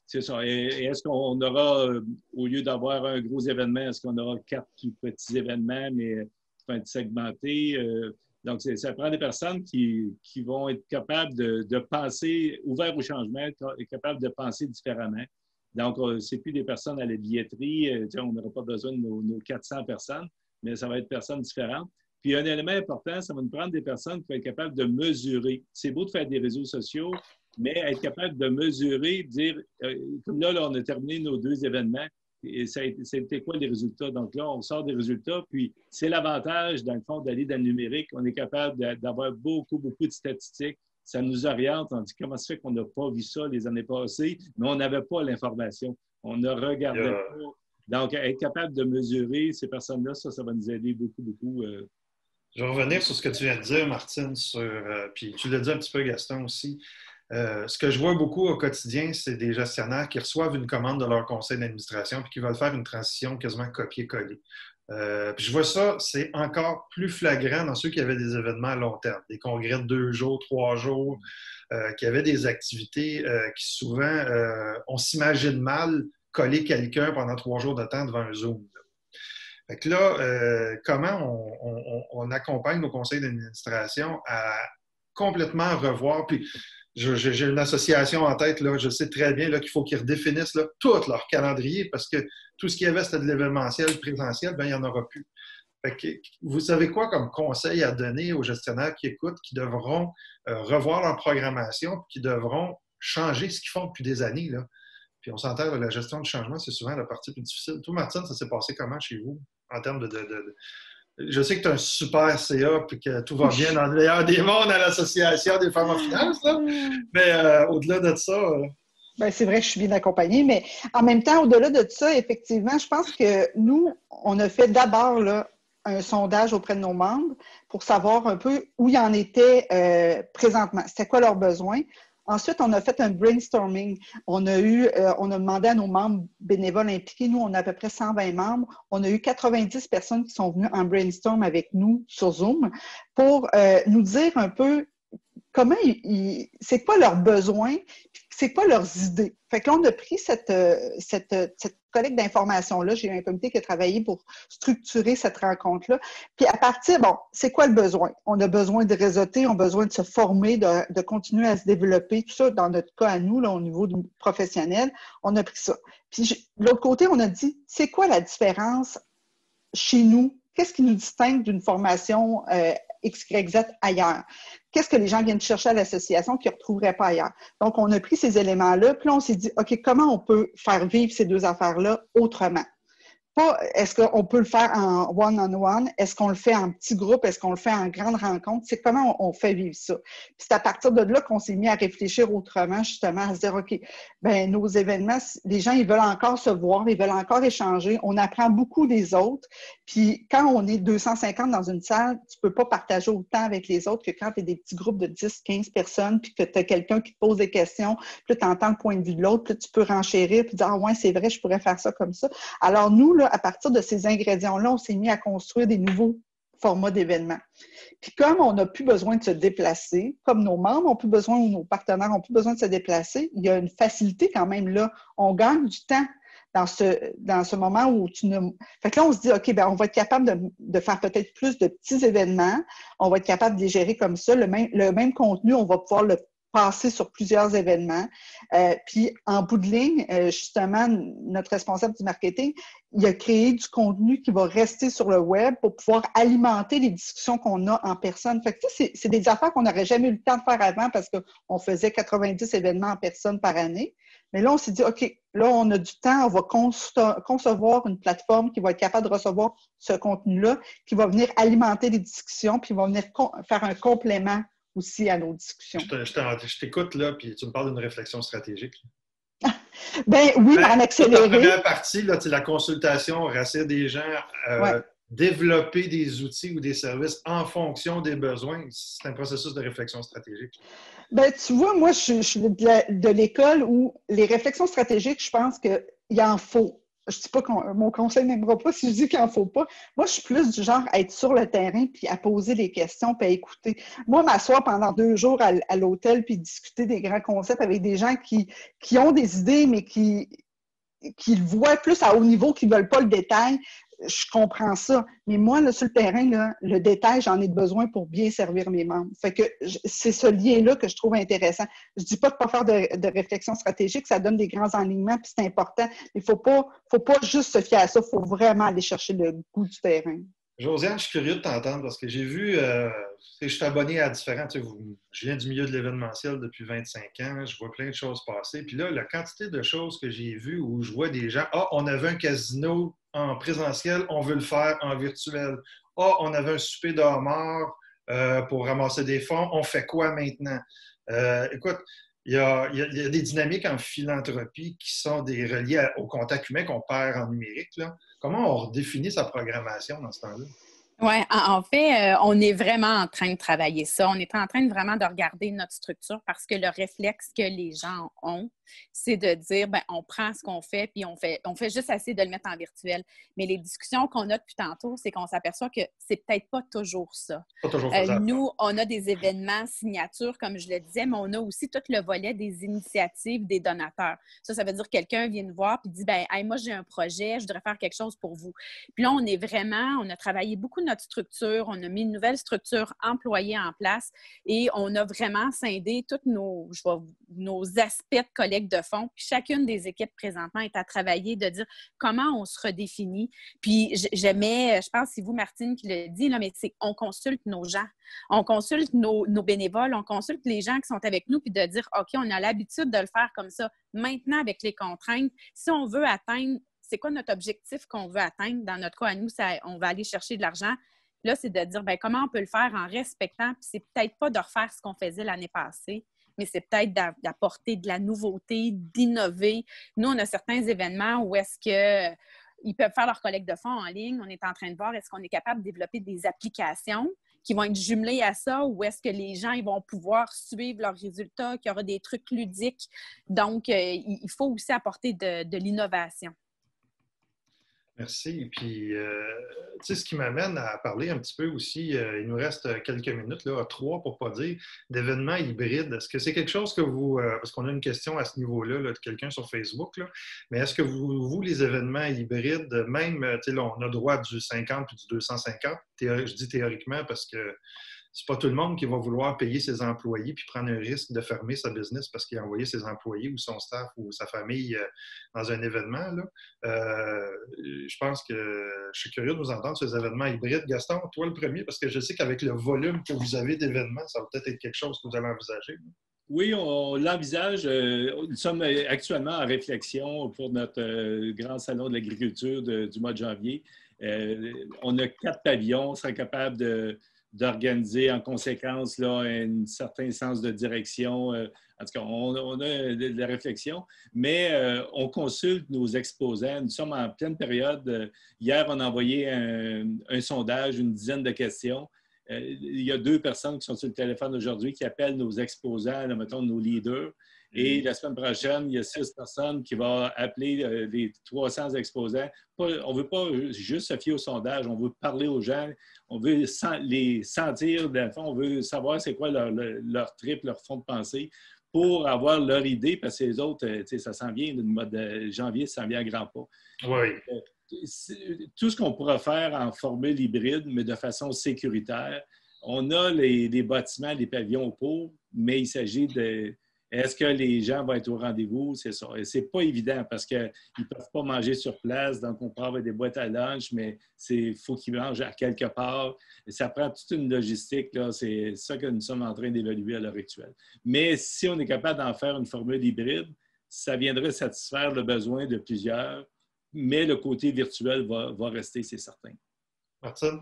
c'est ça. Et est-ce qu'on aura, au lieu d'avoir un gros événement, est-ce qu'on aura 4 plus petits événements, mais segmentés? Donc, ça prend des personnes qui vont être capables de penser, ouverts au changement, capables de penser différemment. Donc, ce n'est plus des personnes à la billetterie. On n'aura pas besoin de nos 400 personnes, mais ça va être des personnes différentes. Puis un élément important, ça va nous prendre des personnes qui vont être capables de mesurer. C'est beau de faire des réseaux sociaux, mais être capable de mesurer, dire, comme là, on a terminé nos 2 événements, et c'était quoi les résultats? Donc là, on sort des résultats, puis c'est l'avantage, dans le fond, d'aller dans le numérique. On est capable d'avoir beaucoup de statistiques. Ça nous oriente. On dit comment ça fait qu'on n'a pas vu ça les années passées, mais on n'avait pas l'information. On ne regardait pas. Donc, être capable de mesurer ces personnes-là, ça va nous aider beaucoup. Je vais revenir sur ce que tu viens de dire, Martine, puis tu l'as dit un petit peu, Gaston, aussi. Ce que je vois beaucoup au quotidien, c'est des gestionnaires qui reçoivent une commande de leur conseil d'administration puis qui veulent faire une transition quasiment copier-coller. Puis je vois ça, c'est encore plus flagrant dans ceux qui avaient des événements à long terme, des congrès de 2 jours, 3 jours, qui avaient des activités qui souvent, on s'imagine mal coller quelqu'un pendant 3 jours de temps devant un Zoom. Fait que là, comment on accompagne nos conseils d'administration à complètement revoir, puis j'ai une association en tête, là, je sais très bien là, qu'il faut qu'ils redéfinissent là, tout leur calendrier parce que tout ce qu'il y avait, c'était de l'événementiel, présentiel, bien, il n'y en aura plus. Fait que, vous savez quoi comme conseil à donner aux gestionnaires qui écoutent, qui devront revoir leur programmation, qui devront changer ce qu'ils font depuis des années, là? Puis on s'entend, la gestion du changement, c'est souvent la partie plus difficile. Toi, Martine, ça s'est passé comment chez vous en termes Je sais que tu as un super CA et que tout va bien dans le meilleur des mondes à l'Association des femmes en finance, là. Mais au-delà de ça... Bien, c'est vrai que je suis bien accompagnée, mais en même temps, au-delà de ça, effectivement, je pense que nous, on a fait d'abord là, un sondage auprès de nos membres pour savoir un peu où ils en étaient présentement. C'était quoi leurs besoins? Ensuite, on a fait un brainstorming. On a demandé à nos membres bénévoles impliqués, nous, on a à peu près 120 membres. On a eu 90 personnes qui sont venues en brainstorm avec nous sur Zoom pour nous dire un peu comment c'est quoi leurs besoins, c'est quoi leurs idées. Fait que là, on a pris cette collecte d'informations-là. J'ai eu un comité qui a travaillé pour structurer cette rencontre-là. Puis à partir, c'est quoi le besoin? On a besoin de réseauter, on a besoin de se former, de continuer à se développer, tout ça, dans notre cas à nous, là, au niveau du professionnel, on a pris ça. Puis de l'autre côté, on a dit, c'est quoi la différence chez nous? Qu'est-ce qui nous distingue d'une formation XYZ ailleurs? Qu'est-ce que les gens viennent chercher à l'association qu'ils ne retrouveraient pas ailleurs? Donc, on a pris ces éléments-là, puis là, on s'est dit, OK, comment on peut faire vivre ces 2 affaires-là autrement? Pas, est-ce qu'on peut le faire en one-on-one? Est-ce qu'on le fait en petit groupe? Est-ce qu'on le fait en grande rencontre? C'est comment on fait vivre ça. Puis c'est à partir de là qu'on s'est mis à réfléchir autrement, justement, à se dire, OK, bien, nos événements, les gens, ils veulent encore se voir, ils veulent encore échanger. On apprend beaucoup des autres. Puis quand on est 250 dans une salle, tu ne peux pas partager autant avec les autres que quand tu es des petits groupes de 10, 15 personnes, puis que tu as quelqu'un qui te pose des questions, puis tu entends le point de vue de l'autre, puis tu peux renchérir, puis dire, ah ouais, c'est vrai, je pourrais faire ça comme ça. Alors nous, là, à partir de ces ingrédients-là, on s'est mis à construire des nouveaux formats d'événements. Puis comme on n'a plus besoin de se déplacer, comme nos membres n'ont plus besoin ou nos partenaires n'ont plus besoin de se déplacer, il y a une facilité quand même là. On gagne du temps dans ce moment où tu ne... Fait que là, on se dit, OK, bien, on va être capable de faire peut-être plus de petits événements. On va être capable de les gérer comme ça. Le même contenu, on va pouvoir le passer sur plusieurs événements. Puis, en bout de ligne, justement, notre responsable du marketing, il a créé du contenu qui va rester sur le web pour pouvoir alimenter les discussions qu'on a en personne. Fait que ça, c'est des affaires qu'on n'aurait jamais eu le temps de faire avant parce qu'on faisait 90 événements en personne par année. Mais là, on s'est dit, OK, là, on a du temps, on va concevoir une plateforme qui va être capable de recevoir ce contenu-là, qui va venir alimenter les discussions, puis va venir faire un complément aussi à nos discussions. Je t'écoute, là, puis tu me parles d'une réflexion stratégique. Ben oui, en accéléré. La première partie, là, la consultation, rassurer des gens, développer des outils ou des services en fonction des besoins, c'est un processus de réflexion stratégique. Ben, tu vois, moi, je suis de l'école où les réflexions stratégiques, je pense qu'il en faut. Je ne dis pas que mon conseil n'aimera pas si je dis qu'il n'en faut pas. Moi, je suis plus du genre à être sur le terrain puis à poser des questions puis à écouter. Moi, m'asseoir pendant 2 jours à l'hôtel puis discuter des grands concepts avec des gens qui ont des idées, mais qui le voient plus à haut niveau, qui ne veulent pas le détail, je comprends ça. Mais moi, là, sur le terrain, là, le détail, j'en ai besoin pour bien servir mes membres. Fait que c'est ce lien-là que je trouve intéressant. Je dis pas de ne pas faire de réflexion stratégique, ça donne des grands enlignements, puis c'est important. Il faut pas juste se fier à ça, il faut vraiment aller chercher le goût du terrain. Josiane, je suis curieux de t'entendre parce que j'ai vu, je suis abonné à différents, je viens du milieu de l'événementiel depuis 25 ans, je vois plein de choses passer. Puis là, la quantité de choses que j'ai vues où je vois des gens, on avait un casino en présentiel, on veut le faire en virtuel. On avait un souper de homard pour ramasser des fonds, on fait quoi maintenant? Écoute, il y a des dynamiques en philanthropie qui sont reliées au contact humain qu'on perd en numérique, là. Comment on redéfinit sa programmation dans ce temps-là? Oui, en fait, on est vraiment en train de travailler ça. On est en train de vraiment de regarder notre structure parce que le réflexe que les gens ont, c'est de dire, ben, on prend ce qu'on fait puis on fait juste assez de le mettre en virtuel. Mais les discussions qu'on a depuis tantôt, c'est qu'on s'aperçoit que c'est peut-être pas toujours ça. Pas toujours faisable. Nous, on a des événements signatures, comme je le disais, mais on a aussi tout le volet des initiatives des donateurs. Ça veut dire que quelqu'un vient nous voir et dit, ben, hey, moi, j'ai un projet, je voudrais faire quelque chose pour vous. Puis là, on a travaillé beaucoup notre structure, on a mis une nouvelle structure employée en place et on a vraiment scindé tous nos aspects de collecte de fonds. Puis chacune des équipes présentement est à travailler de dire comment on se redéfinit. Puis je pense que c'est vous, Martine, qui le dit, là, mais c'est on consulte nos gens, on consulte nos bénévoles, on consulte les gens qui sont avec nous puis de dire, OK, on a l'habitude de le faire comme ça. Maintenant, avec les contraintes, si on veut atteindre c'est quoi notre objectif qu'on veut atteindre? Dans notre cas, à nous, on va aller chercher de l'argent. Là, c'est de dire, bien, comment on peut le faire en respectant, puis c'est peut-être pas de refaire ce qu'on faisait l'année passée, mais c'est peut-être d'apporter de la nouveauté, d'innover. Nous, on a certains événements où est-ce que ils peuvent faire leur collecte de fonds en ligne. On est en train de voir, est-ce qu'on est capable de développer des applications qui vont être jumelées à ça ou est-ce que les gens ils vont pouvoir suivre leurs résultats, qu'il y aura des trucs ludiques. Donc, il faut aussi apporter de l'innovation. Merci. Puis, ce qui m'amène à parler un petit peu aussi, il nous reste quelques minutes, là, 3 pour ne pas dire, d'événements hybrides. Est-ce que c'est quelque chose que vous, parce qu'on a une question à ce niveau-là là, de quelqu'un sur Facebook, là, mais est-ce que vous, les événements hybrides, même, là, on a droit du 50 puis du 250, je dis théoriquement parce que c'est pas tout le monde qui va vouloir payer ses employés puis prendre un risque de fermer sa business parce qu'il a envoyé ses employés ou son staff ou sa famille dans un événement, là. Je pense que je suis curieux de vous entendre sur les événements hybrides. Gaston, toi le premier, parce que je sais qu'avec le volume que vous avez d'événements, ça va peut-être être quelque chose que vous allez envisager. Oui, on l'envisage. Nous sommes actuellement en réflexion pour notre grand salon de l'agriculture du mois de janvier. On a 4 pavillons, on sera capable d'organiser en conséquence là, un certain sens de direction. En tout cas, on a de la réflexion, mais on consulte nos exposants. Nous sommes en pleine période. Hier, on a envoyé un sondage, une dizaine de questions. Il y a 2 personnes qui sont sur le téléphone aujourd'hui qui appellent nos exposants, là, mettons, nos leaders. Et la semaine prochaine, il y a 6 personnes qui vont appeler les 300 exposants. On ne veut pas juste se fier au sondage, on veut parler aux gens, on veut les sentir, dans le fond, on veut savoir c'est quoi leur trip, leur fond de pensée pour avoir leur idée, parce que les autres, ça s'en vient, le mois de janvier, ça s'en vient à grands pas. Oui. Tout ce qu'on pourra faire en formule hybride, mais de façon sécuritaire. On a les bâtiments, les pavillons pour, mais il s'agit de... Est-ce que les gens vont être au rendez-vous? C'est ça. Et c'est pas évident parce qu'ils ne peuvent pas manger sur place. Donc, on peut avoir des boîtes à lunch, mais il faut qu'ils mangent à quelque part. Et ça prend toute une logistique. Là. C'est ça que nous sommes en train d'évaluer à l'heure actuelle. Mais si on est capable d'en faire une formule hybride, ça viendrait satisfaire le besoin de plusieurs, mais le côté virtuel va rester, c'est certain. Martine?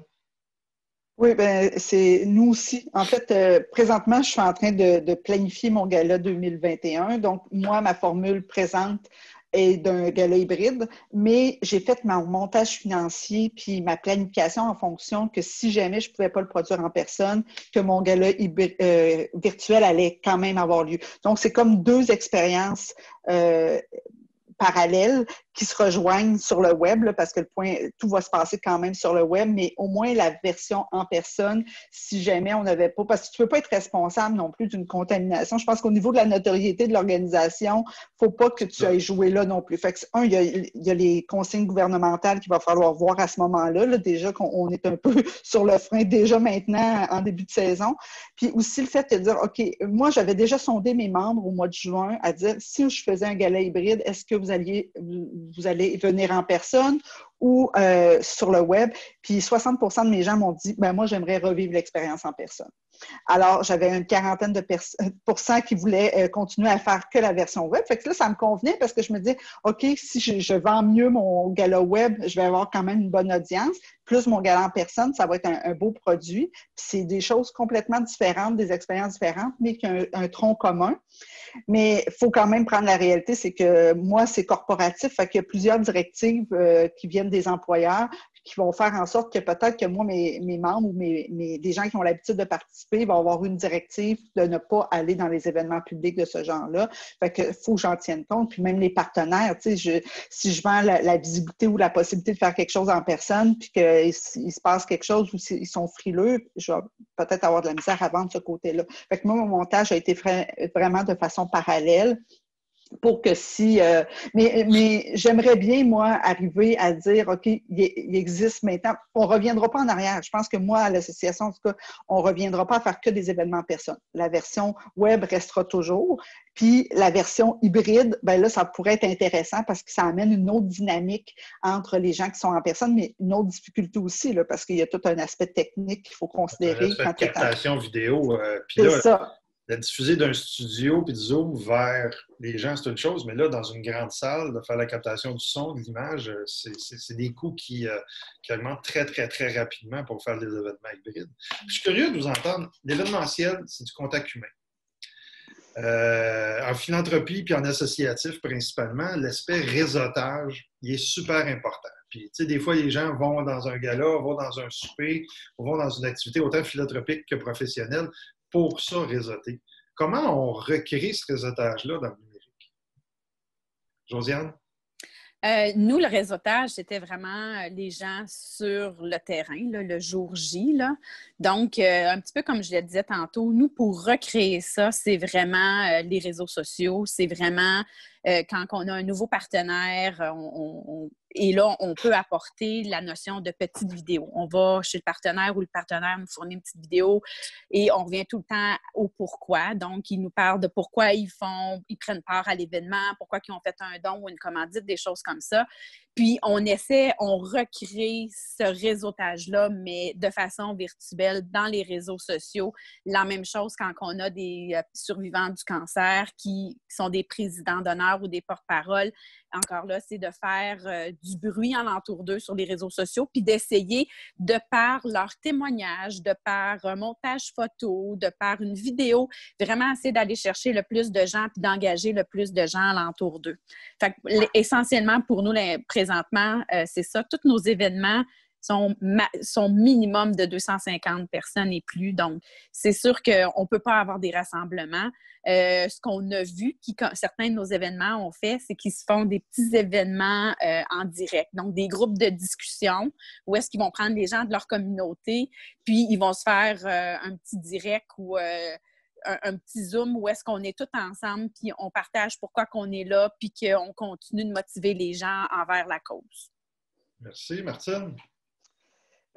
Oui, bien, c'est nous aussi. En fait, présentement, je suis en train de planifier mon gala 2021. Donc, moi, ma formule présente est d'un gala hybride, mais j'ai fait mon montage financier puis ma planification en fonction que si jamais je ne pouvais pas le produire en personne, que mon gala virtuel allait quand même avoir lieu. Donc, c'est comme 2 expériences parallèles qui se rejoignent sur le web, là, parce que tout va se passer quand même sur le web, mais au moins la version en personne, si jamais on n'avait pas, parce que tu ne peux pas être responsable non plus d'une contamination. Je pense qu'au niveau de la notoriété de l'organisation, il ne faut pas que tu ailles jouer là non plus. Fait que, il y a les consignes gouvernementales qu'il va falloir voir à ce moment-là, là, déjà qu'on est un peu sur le frein déjà maintenant en début de saison. Puis aussi le fait de dire, OK, moi j'avais déjà sondé mes membres au mois de juin à dire, si je faisais un gala hybride, est-ce que vous allez venir en personne ou sur le web. Puis 60% de mes gens m'ont dit, ben moi, j'aimerais revivre l'expérience en personne. Alors, j'avais une quarantaine de pourcents qui voulaient continuer à faire que la version web. Fait que là, ça me convenait parce que je me dis, OK, si je vends mieux mon gala web, je vais avoir quand même une bonne audience. Plus mon gala en personne, ça va être un beau produit. Puis c'est des choses complètement différentes, des expériences différentes, mais qui ont un tronc commun. Mais il faut quand même prendre la réalité, c'est que moi, c'est corporatif, fait qu'il y a plusieurs directives qui viennent des employeurs qui vont faire en sorte que peut-être que moi, mes membres ou des gens qui ont l'habitude de participer vont avoir une directive de ne pas aller dans les événements publics de ce genre-là. Fait que faut que j'en tienne compte. Puis même les partenaires, tu sais, si je vends la visibilité ou la possibilité de faire quelque chose en personne, puis qu'il se passe quelque chose où ils sont frileux, je vais peut-être avoir de la misère à vendre ce côté-là. Fait que moi, mon montage a été vraiment de façon parallèle. Pour que si... mais j'aimerais bien, moi, arriver à dire, OK, il existe maintenant... On ne reviendra pas en arrière. Je pense que moi, à l'association, en tout cas, on ne reviendra pas à faire que des événements en personne. La version web restera toujours. Puis la version hybride, ben là, ça pourrait être intéressant parce que ça amène une autre dynamique entre les gens qui sont en personne, mais une autre difficulté aussi, là, parce qu'il y a tout un aspect technique qu'il faut considérer. Un aspect de captation vidéo. Puis là, c'est ça. La diffuser d'un studio puis de Zoom vers les gens, c'est une chose, mais là, dans une grande salle, de faire la captation du son, de l'image, c'est des coûts qui augmentent très, très, très rapidement pour faire des événements hybrides. Je suis curieux de vous entendre. L'événementiel, c'est du contact humain. En philanthropie puis en associatif principalement, l'aspect réseautage, il est super important. Puis, tu sais, des fois, les gens vont dans un gala, vont dans un souper, vont dans une activité autant philanthropique que professionnelle pour ça réseauter. Comment on recrée ce réseautage-là dans le numérique? Josiane? Nous, le réseautage, c'était vraiment les gens sur le terrain, là, le jour J. Là. Donc, un petit peu comme je le disais tantôt, nous, pour recréer ça, c'est vraiment les réseaux sociaux, c'est vraiment quand on a un nouveau partenaire, et là, on peut apporter la notion de petite vidéo. On va chez le partenaire ou le partenaire nous fournit une petite vidéo et on revient tout le temps au pourquoi. Donc, ils nous parlent de pourquoi ils prennent part à l'événement, pourquoi ils ont fait un don ou une commandite, des choses comme ça. Puis, on recrée ce réseautage-là, mais de façon virtuelle dans les réseaux sociaux. La même chose quand on a des survivants du cancer qui sont des présidents d'honneur ou des porte-paroles. Encore là, c'est de faire du bruit alentour d'eux sur les réseaux sociaux, puis d'essayer, de par leur témoignage, de par un montage photo, de par une vidéo, vraiment essayer d'aller chercher le plus de gens puis d'engager le plus de gens alentour d'eux. Fait que, essentiellement, pour nous, présentement, c'est ça. Tous nos événements sont minimum de 250 personnes et plus. Donc, c'est sûr qu'on ne peut pas avoir des rassemblements. Ce qu'on a vu, certains de nos événements ont fait, c'est qu'ils se font des petits événements en direct. Donc, des groupes de discussion où est-ce qu'ils vont prendre les gens de leur communauté, puis ils vont se faire un petit direct ou un petit Zoom où est-ce qu'on est tous ensemble, puis on partage pourquoi qu'on est là, puis qu'on continue de motiver les gens envers la cause. Merci. Martine?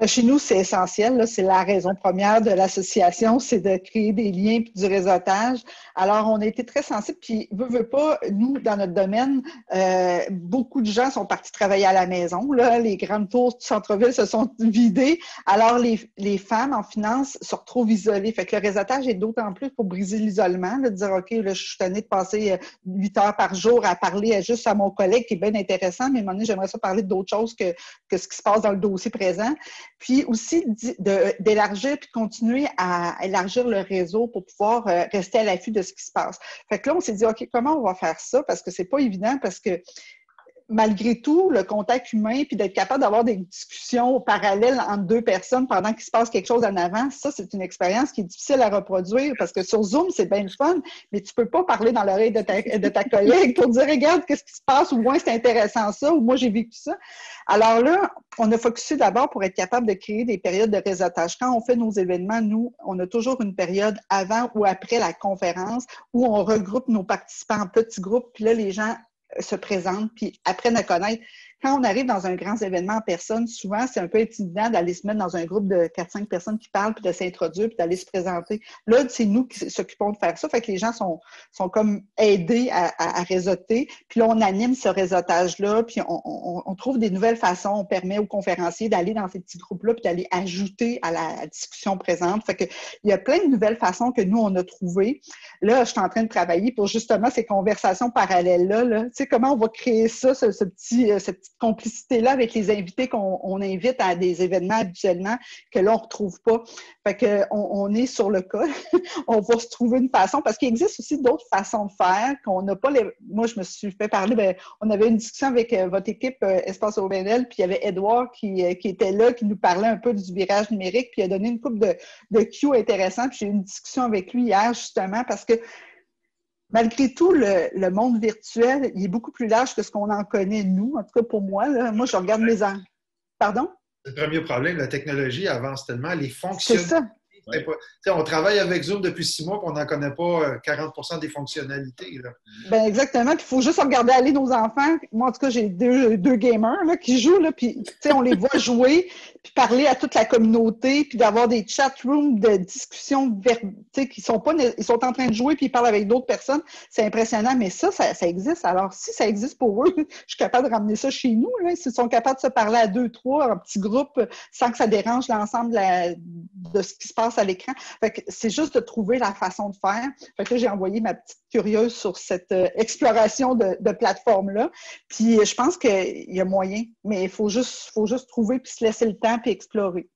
Chez nous, c'est essentiel. Là, c'est la raison première de l'association, c'est de créer des liens et du réseautage. Alors, on a été très sensibles. Puis, veut pas, nous, dans notre domaine, beaucoup de gens sont partis travailler à la maison. Là, les grandes tours du centre-ville se sont vidées. Alors, les femmes en finance se retrouvent isolées. Fait que le réseautage est d'autant plus pour briser l'isolement, de dire, OK, là, je suis tannée de passer 8 heures par jour à parler juste à mon collègue, qui est bien intéressant, mais à un moment donné, j'aimerais ça parler d'autres choses que ce qui se passe dans le dossier présent. Puis aussi d'élargir puis continuer à élargir le réseau pour pouvoir rester à l'affût de ce qui se passe. Fait que là, on s'est dit, OK, comment on va faire ça? Parce que c'est pas évident, parce que malgré tout, le contact humain, puis d'être capable d'avoir des discussions parallèles entre deux personnes pendant qu'il se passe quelque chose en avant, ça, c'est une expérience qui est difficile à reproduire parce que sur Zoom, c'est bien le fun, mais tu peux pas parler dans l'oreille de ta collègue pour dire, regarde, qu'est-ce qui se passe, ou moi, c'est intéressant ça, ou moi, j'ai vécu ça. Alors là, on a focusé d'abord pour être capable de créer des périodes de réseautage. Quand on fait nos événements, nous, on a toujours une période avant ou après la conférence où on regroupe nos participants en petits groupes, puis là, les gens se présentent, puis apprennent à connaître. quand on arrive dans un grand événement en personne, souvent, c'est un peu intimidant d'aller se mettre dans un groupe de 4-5 personnes qui parlent, puis de s'introduire, puis d'aller se présenter. Là, c'est nous qui s'occupons de faire ça. Fait que les gens sont comme aidés à réseauter. Puis là, on anime ce réseautage-là, puis on trouve des nouvelles façons. On permet aux conférenciers d'aller dans ces petits groupes-là, puis d'aller ajouter à la discussion présente. Fait que il y a plein de nouvelles façons que nous, on a trouvées. Là, je suis en train de travailler pour justement ces conversations parallèles-là. Là. Tu sais, comment on va créer ça, cette petite complicité-là avec les invités qu'on invite à des événements habituellement que là, on ne retrouve pas. Fait que on est sur le cas. On va se trouver une façon, parce qu'il existe aussi d'autres façons de faire qu'on n'a pas les... Moi, je me suis fait parler, on avait une discussion avec votre équipe Espace OBNL, puis il y avait Edouard qui était là, qui nous parlait un peu du virage numérique, puis il a donné une couple de cues intéressants. Puis j'ai eu une discussion avec lui hier, justement, parce que malgré tout, le monde virtuel, il est beaucoup plus large que ce qu'on en connaît, nous. En tout cas, pour moi, là, moi, je regarde mes enfants. Pardon? C'est le premier problème. La technologie avance tellement. Les fonctionnalités. C'est ça. Ouais. On travaille avec Zoom depuis 6 mois et on n'en connaît pas 40% des fonctionnalités. Là. Ben exactement. Puis il faut juste regarder aller nos enfants. Moi, en tout cas, j'ai deux gamers là, qui jouent, là, puis on les voit jouer, puis parler à toute la communauté, puis d'avoir des chat rooms de discussion qui sont pas, ils sont en train de jouer, puis ils parlent avec d'autres personnes. C'est impressionnant, mais ça existe. Alors, si ça existe pour eux, je suis capable de ramener ça chez nous. Là. S'ils sont capables de se parler à 2-3 en petits groupes sans que ça dérange l'ensemble de ce qui se passe à l'écran. Fait que c'est juste de trouver la façon de faire. Fait que là, j'ai envoyé ma petite curieuse sur cette exploration de plateforme-là. Puis je pense qu'il y a moyen, mais il faut juste trouver puis se laisser le temps puis explorer.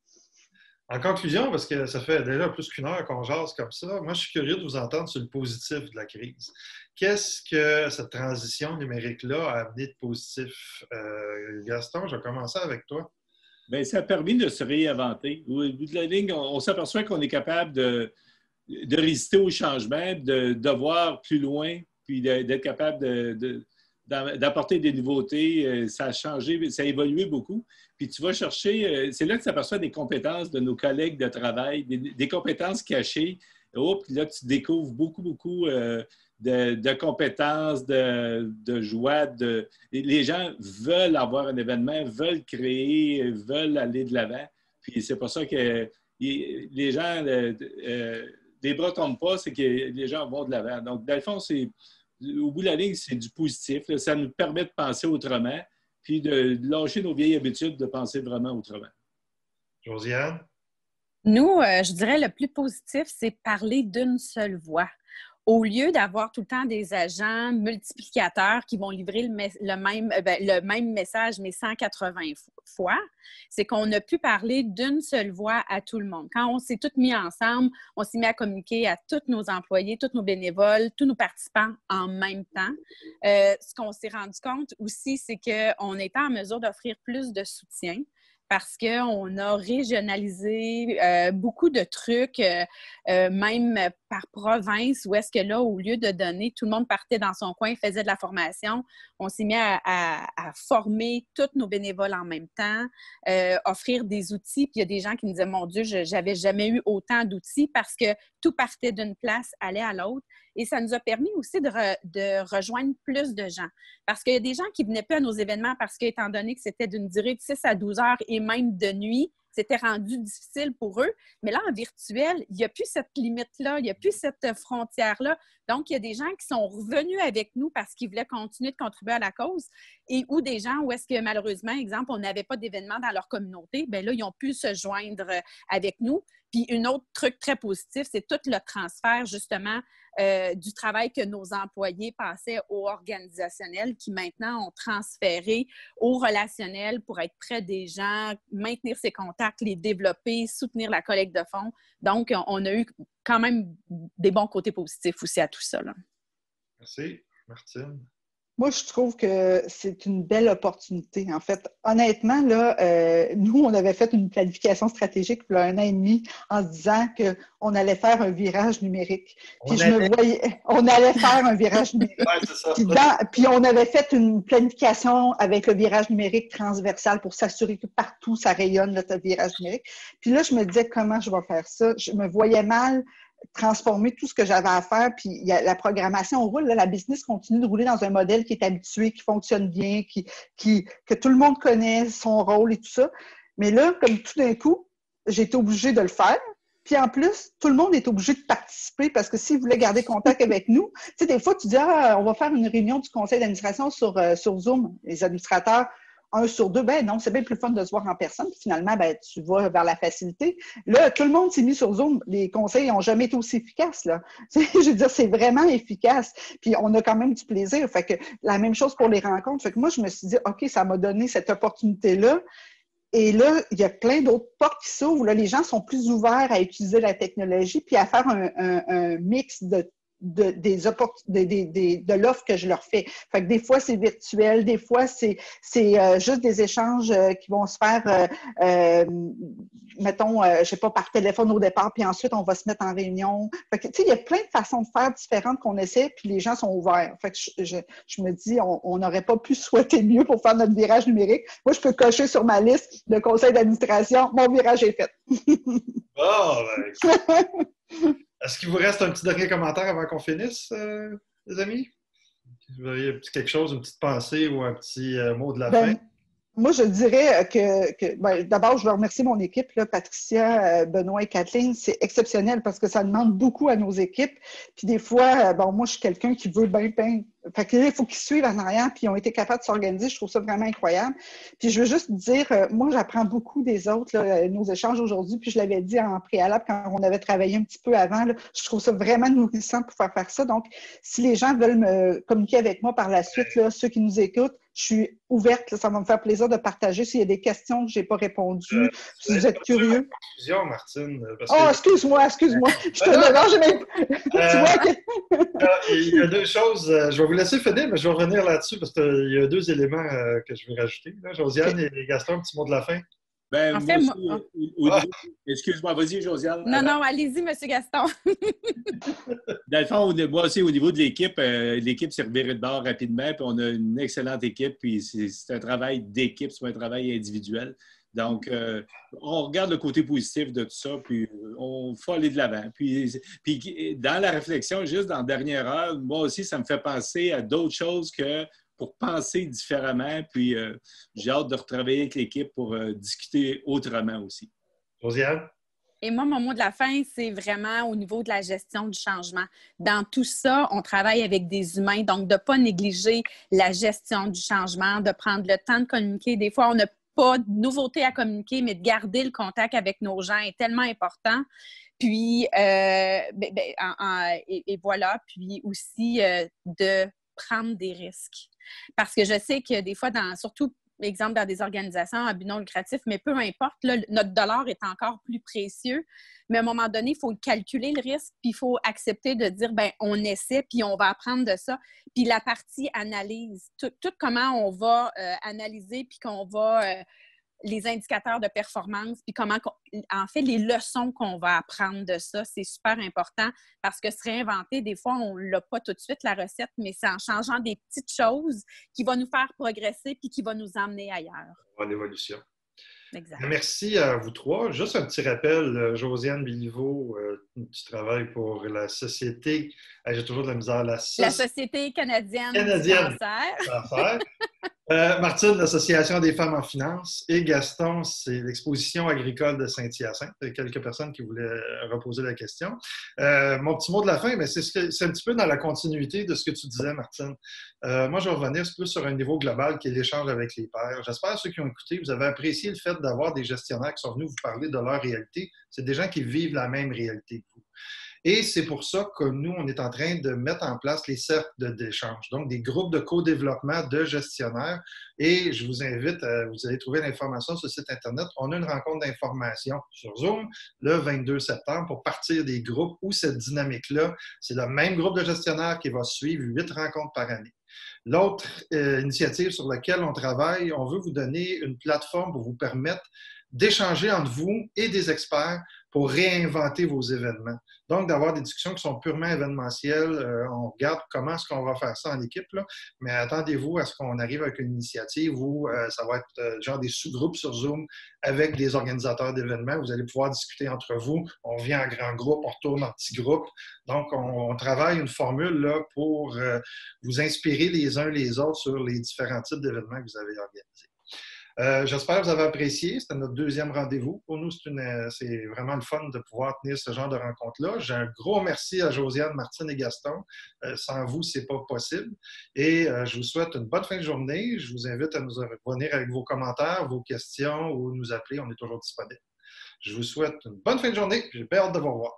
En conclusion, parce que ça fait déjà plus qu'une heure qu'on jase comme ça, moi, je suis curieux de vous entendre sur le positif de la crise. Qu'est-ce que cette transition numérique-là a amené de positif? Gaston, je vais commencer avec toi. Bien, ça a permis de se réinventer. Au bout de la ligne, on s'aperçoit qu'on est capable de résister au changement, de voir plus loin, puis d'être capable d'apporter des nouveautés. Ça a changé, ça a évolué beaucoup. Puis tu vas chercher, c'est là que tu t'aperçois des compétences de nos collègues de travail, des compétences cachées. Oh, puis là, tu découvres beaucoup de compétences, de joie. Les gens veulent avoir un événement, veulent créer, veulent aller de l'avant. Puis c'est pour ça que les gens, les bras ne tombent pas, c'est que les gens vont de l'avant. Donc, dans le fond, au bout de la ligne, c'est du positif. Là. Ça nous permet de penser autrement, puis de lâcher nos vieilles habitudes de penser vraiment autrement. Josiane? Nous, je dirais le plus positif, c'est parler d'une seule voix. Au lieu d'avoir tout le temps des agents multiplicateurs qui vont livrer le même message, mais 180 fois, c'est qu'on a pu parler d'une seule voix à tout le monde. Quand on s'est tous mis ensemble, on s'est mis à communiquer à tous nos employés, tous nos bénévoles, tous nos participants en même temps. Ce qu'on s'est rendu compte aussi, c'est qu'on était en mesure d'offrir plus de soutien, parce qu'on a régionalisé beaucoup de trucs, même par province, où est-ce que là, au lieu de donner, tout le monde partait dans son coin, faisait de la formation. On s'est mis à former tous nos bénévoles en même temps, offrir des outils. Puis il y a des gens qui me disaient, mon Dieu, j'avais jamais eu autant d'outils parce que tout partait d'une place, allait à l'autre. Et ça nous a permis aussi de rejoindre plus de gens. Parce qu'il y a des gens qui ne venaient plus à nos événements parce qu'étant donné que c'était d'une durée de 6 à 12 heures et même de nuit, c'était rendu difficile pour eux. Mais là, en virtuel, il n'y a plus cette limite-là, il n'y a plus cette frontière-là. Donc, il y a des gens qui sont revenus avec nous parce qu'ils voulaient continuer de contribuer à la cause ou des gens où est-ce que, malheureusement, exemple, on n'avait pas d'événement dans leur communauté, bien là, ils ont pu se joindre avec nous. Puis, un autre truc très positif, c'est tout le transfert, justement, du travail que nos employés passaient au organisationnel qui maintenant ont transféré au relationnel pour être près des gens, maintenir ses contacts, les développer, soutenir la collecte de fonds. Donc, on a eu quand même des bons côtés positifs aussi à tout ça. Là. Merci. Martine? Moi, je trouve que c'est une belle opportunité. En fait, honnêtement, là, nous, on avait fait une planification stratégique il y a 1 an et demi en se disant qu'on allait faire un virage numérique. Puis on allait faire un virage numérique. Ouais, c'est ça. Puis on avait fait une planification avec le virage numérique transversal pour s'assurer que partout, ça rayonne, notre virage numérique. Puis là, je me disais, comment je vais faire ça? Je me voyais mal transformer tout ce que j'avais à faire, puis la programmation roule, là, la business continue de rouler dans un modèle qui est habitué, qui fonctionne bien, que tout le monde connaît son rôle et tout ça. Mais là, comme tout d'un coup, j'ai été obligée de le faire. Puis en plus, tout le monde est obligé de participer parce que s'ils voulaient garder contact avec nous, tu sais, des fois, tu dis, on va faire une réunion du conseil d'administration sur Zoom. Les administrateurs, 1 sur 2, ben non, c'est bien plus fun de se voir en personne. Puis finalement, ben, tu vas vers la facilité. Là, tout le monde s'est mis sur Zoom. Les conseils n'ont jamais été aussi efficaces, là. Je veux dire, c'est vraiment efficace. Puis on a quand même du plaisir. Fait que la même chose pour les rencontres. Fait que moi, je me suis dit, OK, ça m'a donné cette opportunité-là. Et là, il y a plein d'autres portes qui s'ouvrent. Là, les gens sont plus ouverts à utiliser la technologie puis à faire un mix de l'offre que je leur fais. Fait que des fois, c'est virtuel, des fois, c'est juste des échanges qui vont se faire, mettons, je sais pas, par téléphone au départ, puis ensuite, on va se mettre en réunion. Fait que, tu sais, il y a plein de façons de faire différentes qu'on essaie, puis les gens sont ouverts. Fait que je me dis, on n'aurait pas pu souhaiter mieux pour faire notre virage numérique. Moi, je peux cocher sur ma liste de conseil d'administration, mon virage est fait. Oh, ben, est-ce qu'il vous reste un petit dernier commentaire avant qu'on finisse, les amis? Vous avez quelque chose, une petite pensée ou un petit mot de la fin? Moi, je dirais que d'abord, je veux remercier mon équipe, là, Patricia, Benoît et Kathleen. C'est exceptionnel parce que ça demande beaucoup à nos équipes. Puis des fois, moi, je suis quelqu'un qui veut bien. Fait que là, il faut qu'ils suivent en arrière, puis ils ont été capables de s'organiser. Je trouve ça vraiment incroyable. Puis je veux juste dire, moi, j'apprends beaucoup des autres, là, nos échanges aujourd'hui. Puis je l'avais dit en préalable quand on avait travaillé un petit peu avant. Là, je trouve ça vraiment nourrissant pour faire ça. Donc, si les gens veulent me communiquer avec moi par la suite, là, ceux qui nous écoutent, je suis ouverte. Là, ça va me faire plaisir de partager s'il y a des questions que je n'ai pas répondues. Si vous êtes curieux. Conclusion, Martine. Excuse-moi. Je te demande, tu vois que... Il y a deux choses. Je vais vous laisser finir, mais je vais revenir là-dessus parce qu'il y a 2 éléments que je veux rajouter. Là. Josiane et Gaston, un petit mot de la fin. Ben, moi aussi, excuse-moi, vas-y, Josiane. Non, allez-y, M. Gaston. Dans le fond, moi aussi, au niveau de l'équipe s'est revirée de bord rapidement, puis on a une excellente équipe, puis c'est un travail d'équipe, c'est pas un travail individuel. Donc, on regarde le côté positif de tout ça, puis on faut aller de l'avant. Puis dans la réflexion, juste dans la dernière heure, moi aussi, ça me fait penser à d'autres choses que pour penser différemment. Puis j'ai hâte de retravailler avec l'équipe pour discuter autrement aussi. Josiane? Et moi, mon mot de la fin, c'est vraiment au niveau de la gestion du changement. Dans tout ça, on travaille avec des humains, donc de ne pas négliger la gestion du changement, de prendre le temps de communiquer. Des fois, on n'a pas de nouveautés à communiquer, mais de garder le contact avec nos gens est tellement important. Puis, et voilà, puis aussi de prendre des risques. Parce que je sais que des fois, surtout, exemple, dans des organisations à but non lucratif, mais peu importe, là, notre dollar est encore plus précieux. Mais à un moment donné, il faut calculer le risque, puis il faut accepter de dire, bien, on essaie, puis on va apprendre de ça. Puis la partie analyse, tout comment on va analyser, puis qu'on va... les indicateurs de performance, puis en fait, les leçons qu'on va apprendre de ça, c'est super important parce que se réinventer, des fois, on ne l'a pas tout de suite, la recette, mais c'est en changeant des petites choses qui va nous faire progresser puis qui va nous emmener ailleurs. L'évolution. Exact. Merci à vous 3. Juste un petit rappel, Josiane Béliveau, tu travailles pour la société, j'ai toujours de la misère, la Société canadienne du cancer. Martine, l'Association des femmes en finance, et Gaston, c'est l'Exposition agricole de Saint-Hyacinthe. Il y a quelques personnes qui voulaient reposer la question. Mon petit mot de la fin, mais c'est un petit peu dans la continuité de ce que tu disais, Martine. Moi, je vais revenir plus sur un niveau global qui est l'échange avec les pairs. J'espère, ceux qui ont écouté, vous avez apprécié le fait d'avoir des gestionnaires qui sont venus vous parler de leur réalité. C'est des gens qui vivent la même réalité que vous. Et c'est pour ça que nous, on est en train de mettre en place les cercles d'échange, donc des groupes de co-développement de gestionnaires. Et je vous invite, vous allez trouver l'information sur le site Internet. On a une rencontre d'information sur Zoom le 22 septembre pour partir des groupes où cette dynamique-là, c'est le même groupe de gestionnaires qui va suivre 8 rencontres par année. L'autre initiative sur laquelle on travaille, on veut vous donner une plateforme pour vous permettre d'échanger entre vous et des experts pour réinventer vos événements. Donc, d'avoir des discussions qui sont purement événementielles. On regarde comment est-ce qu'on va faire ça en équipe, là, mais attendez-vous à ce qu'on arrive avec une initiative où ça va être genre des sous-groupes sur Zoom avec des organisateurs d'événements. Vous allez pouvoir discuter entre vous. On vient en grand groupe, on retourne en petits groupes. Donc, on travaille une formule là, pour vous inspirer les uns les autres sur les différents types d'événements que vous avez organisés. J'espère que vous avez apprécié. C'était notre deuxième rendez-vous. Pour nous, c'est vraiment le fun de pouvoir tenir ce genre de rencontre-là. J'ai un gros merci à Josiane, Martine et Gaston. Sans vous, ce n'est pas possible. Et je vous souhaite une bonne fin de journée. Je vous invite à nous revenir avec vos commentaires, vos questions ou nous appeler. On est toujours disponible. Je vous souhaite une bonne fin de journée. J'ai bien hâte de vous revoir.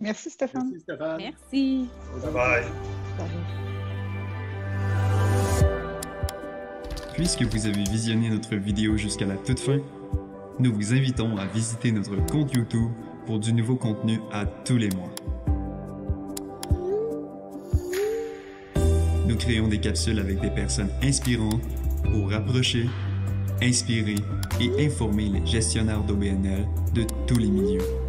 Merci, Stéphane. Merci, Stéphane. Merci. Bye. Puisque vous avez visionné notre vidéo jusqu'à la toute fin, nous vous invitons à visiter notre compte YouTube pour du nouveau contenu à tous les mois. Nous créons des capsules avec des personnes inspirantes pour rapprocher, inspirer et informer les gestionnaires d'OBNL de tous les milieux.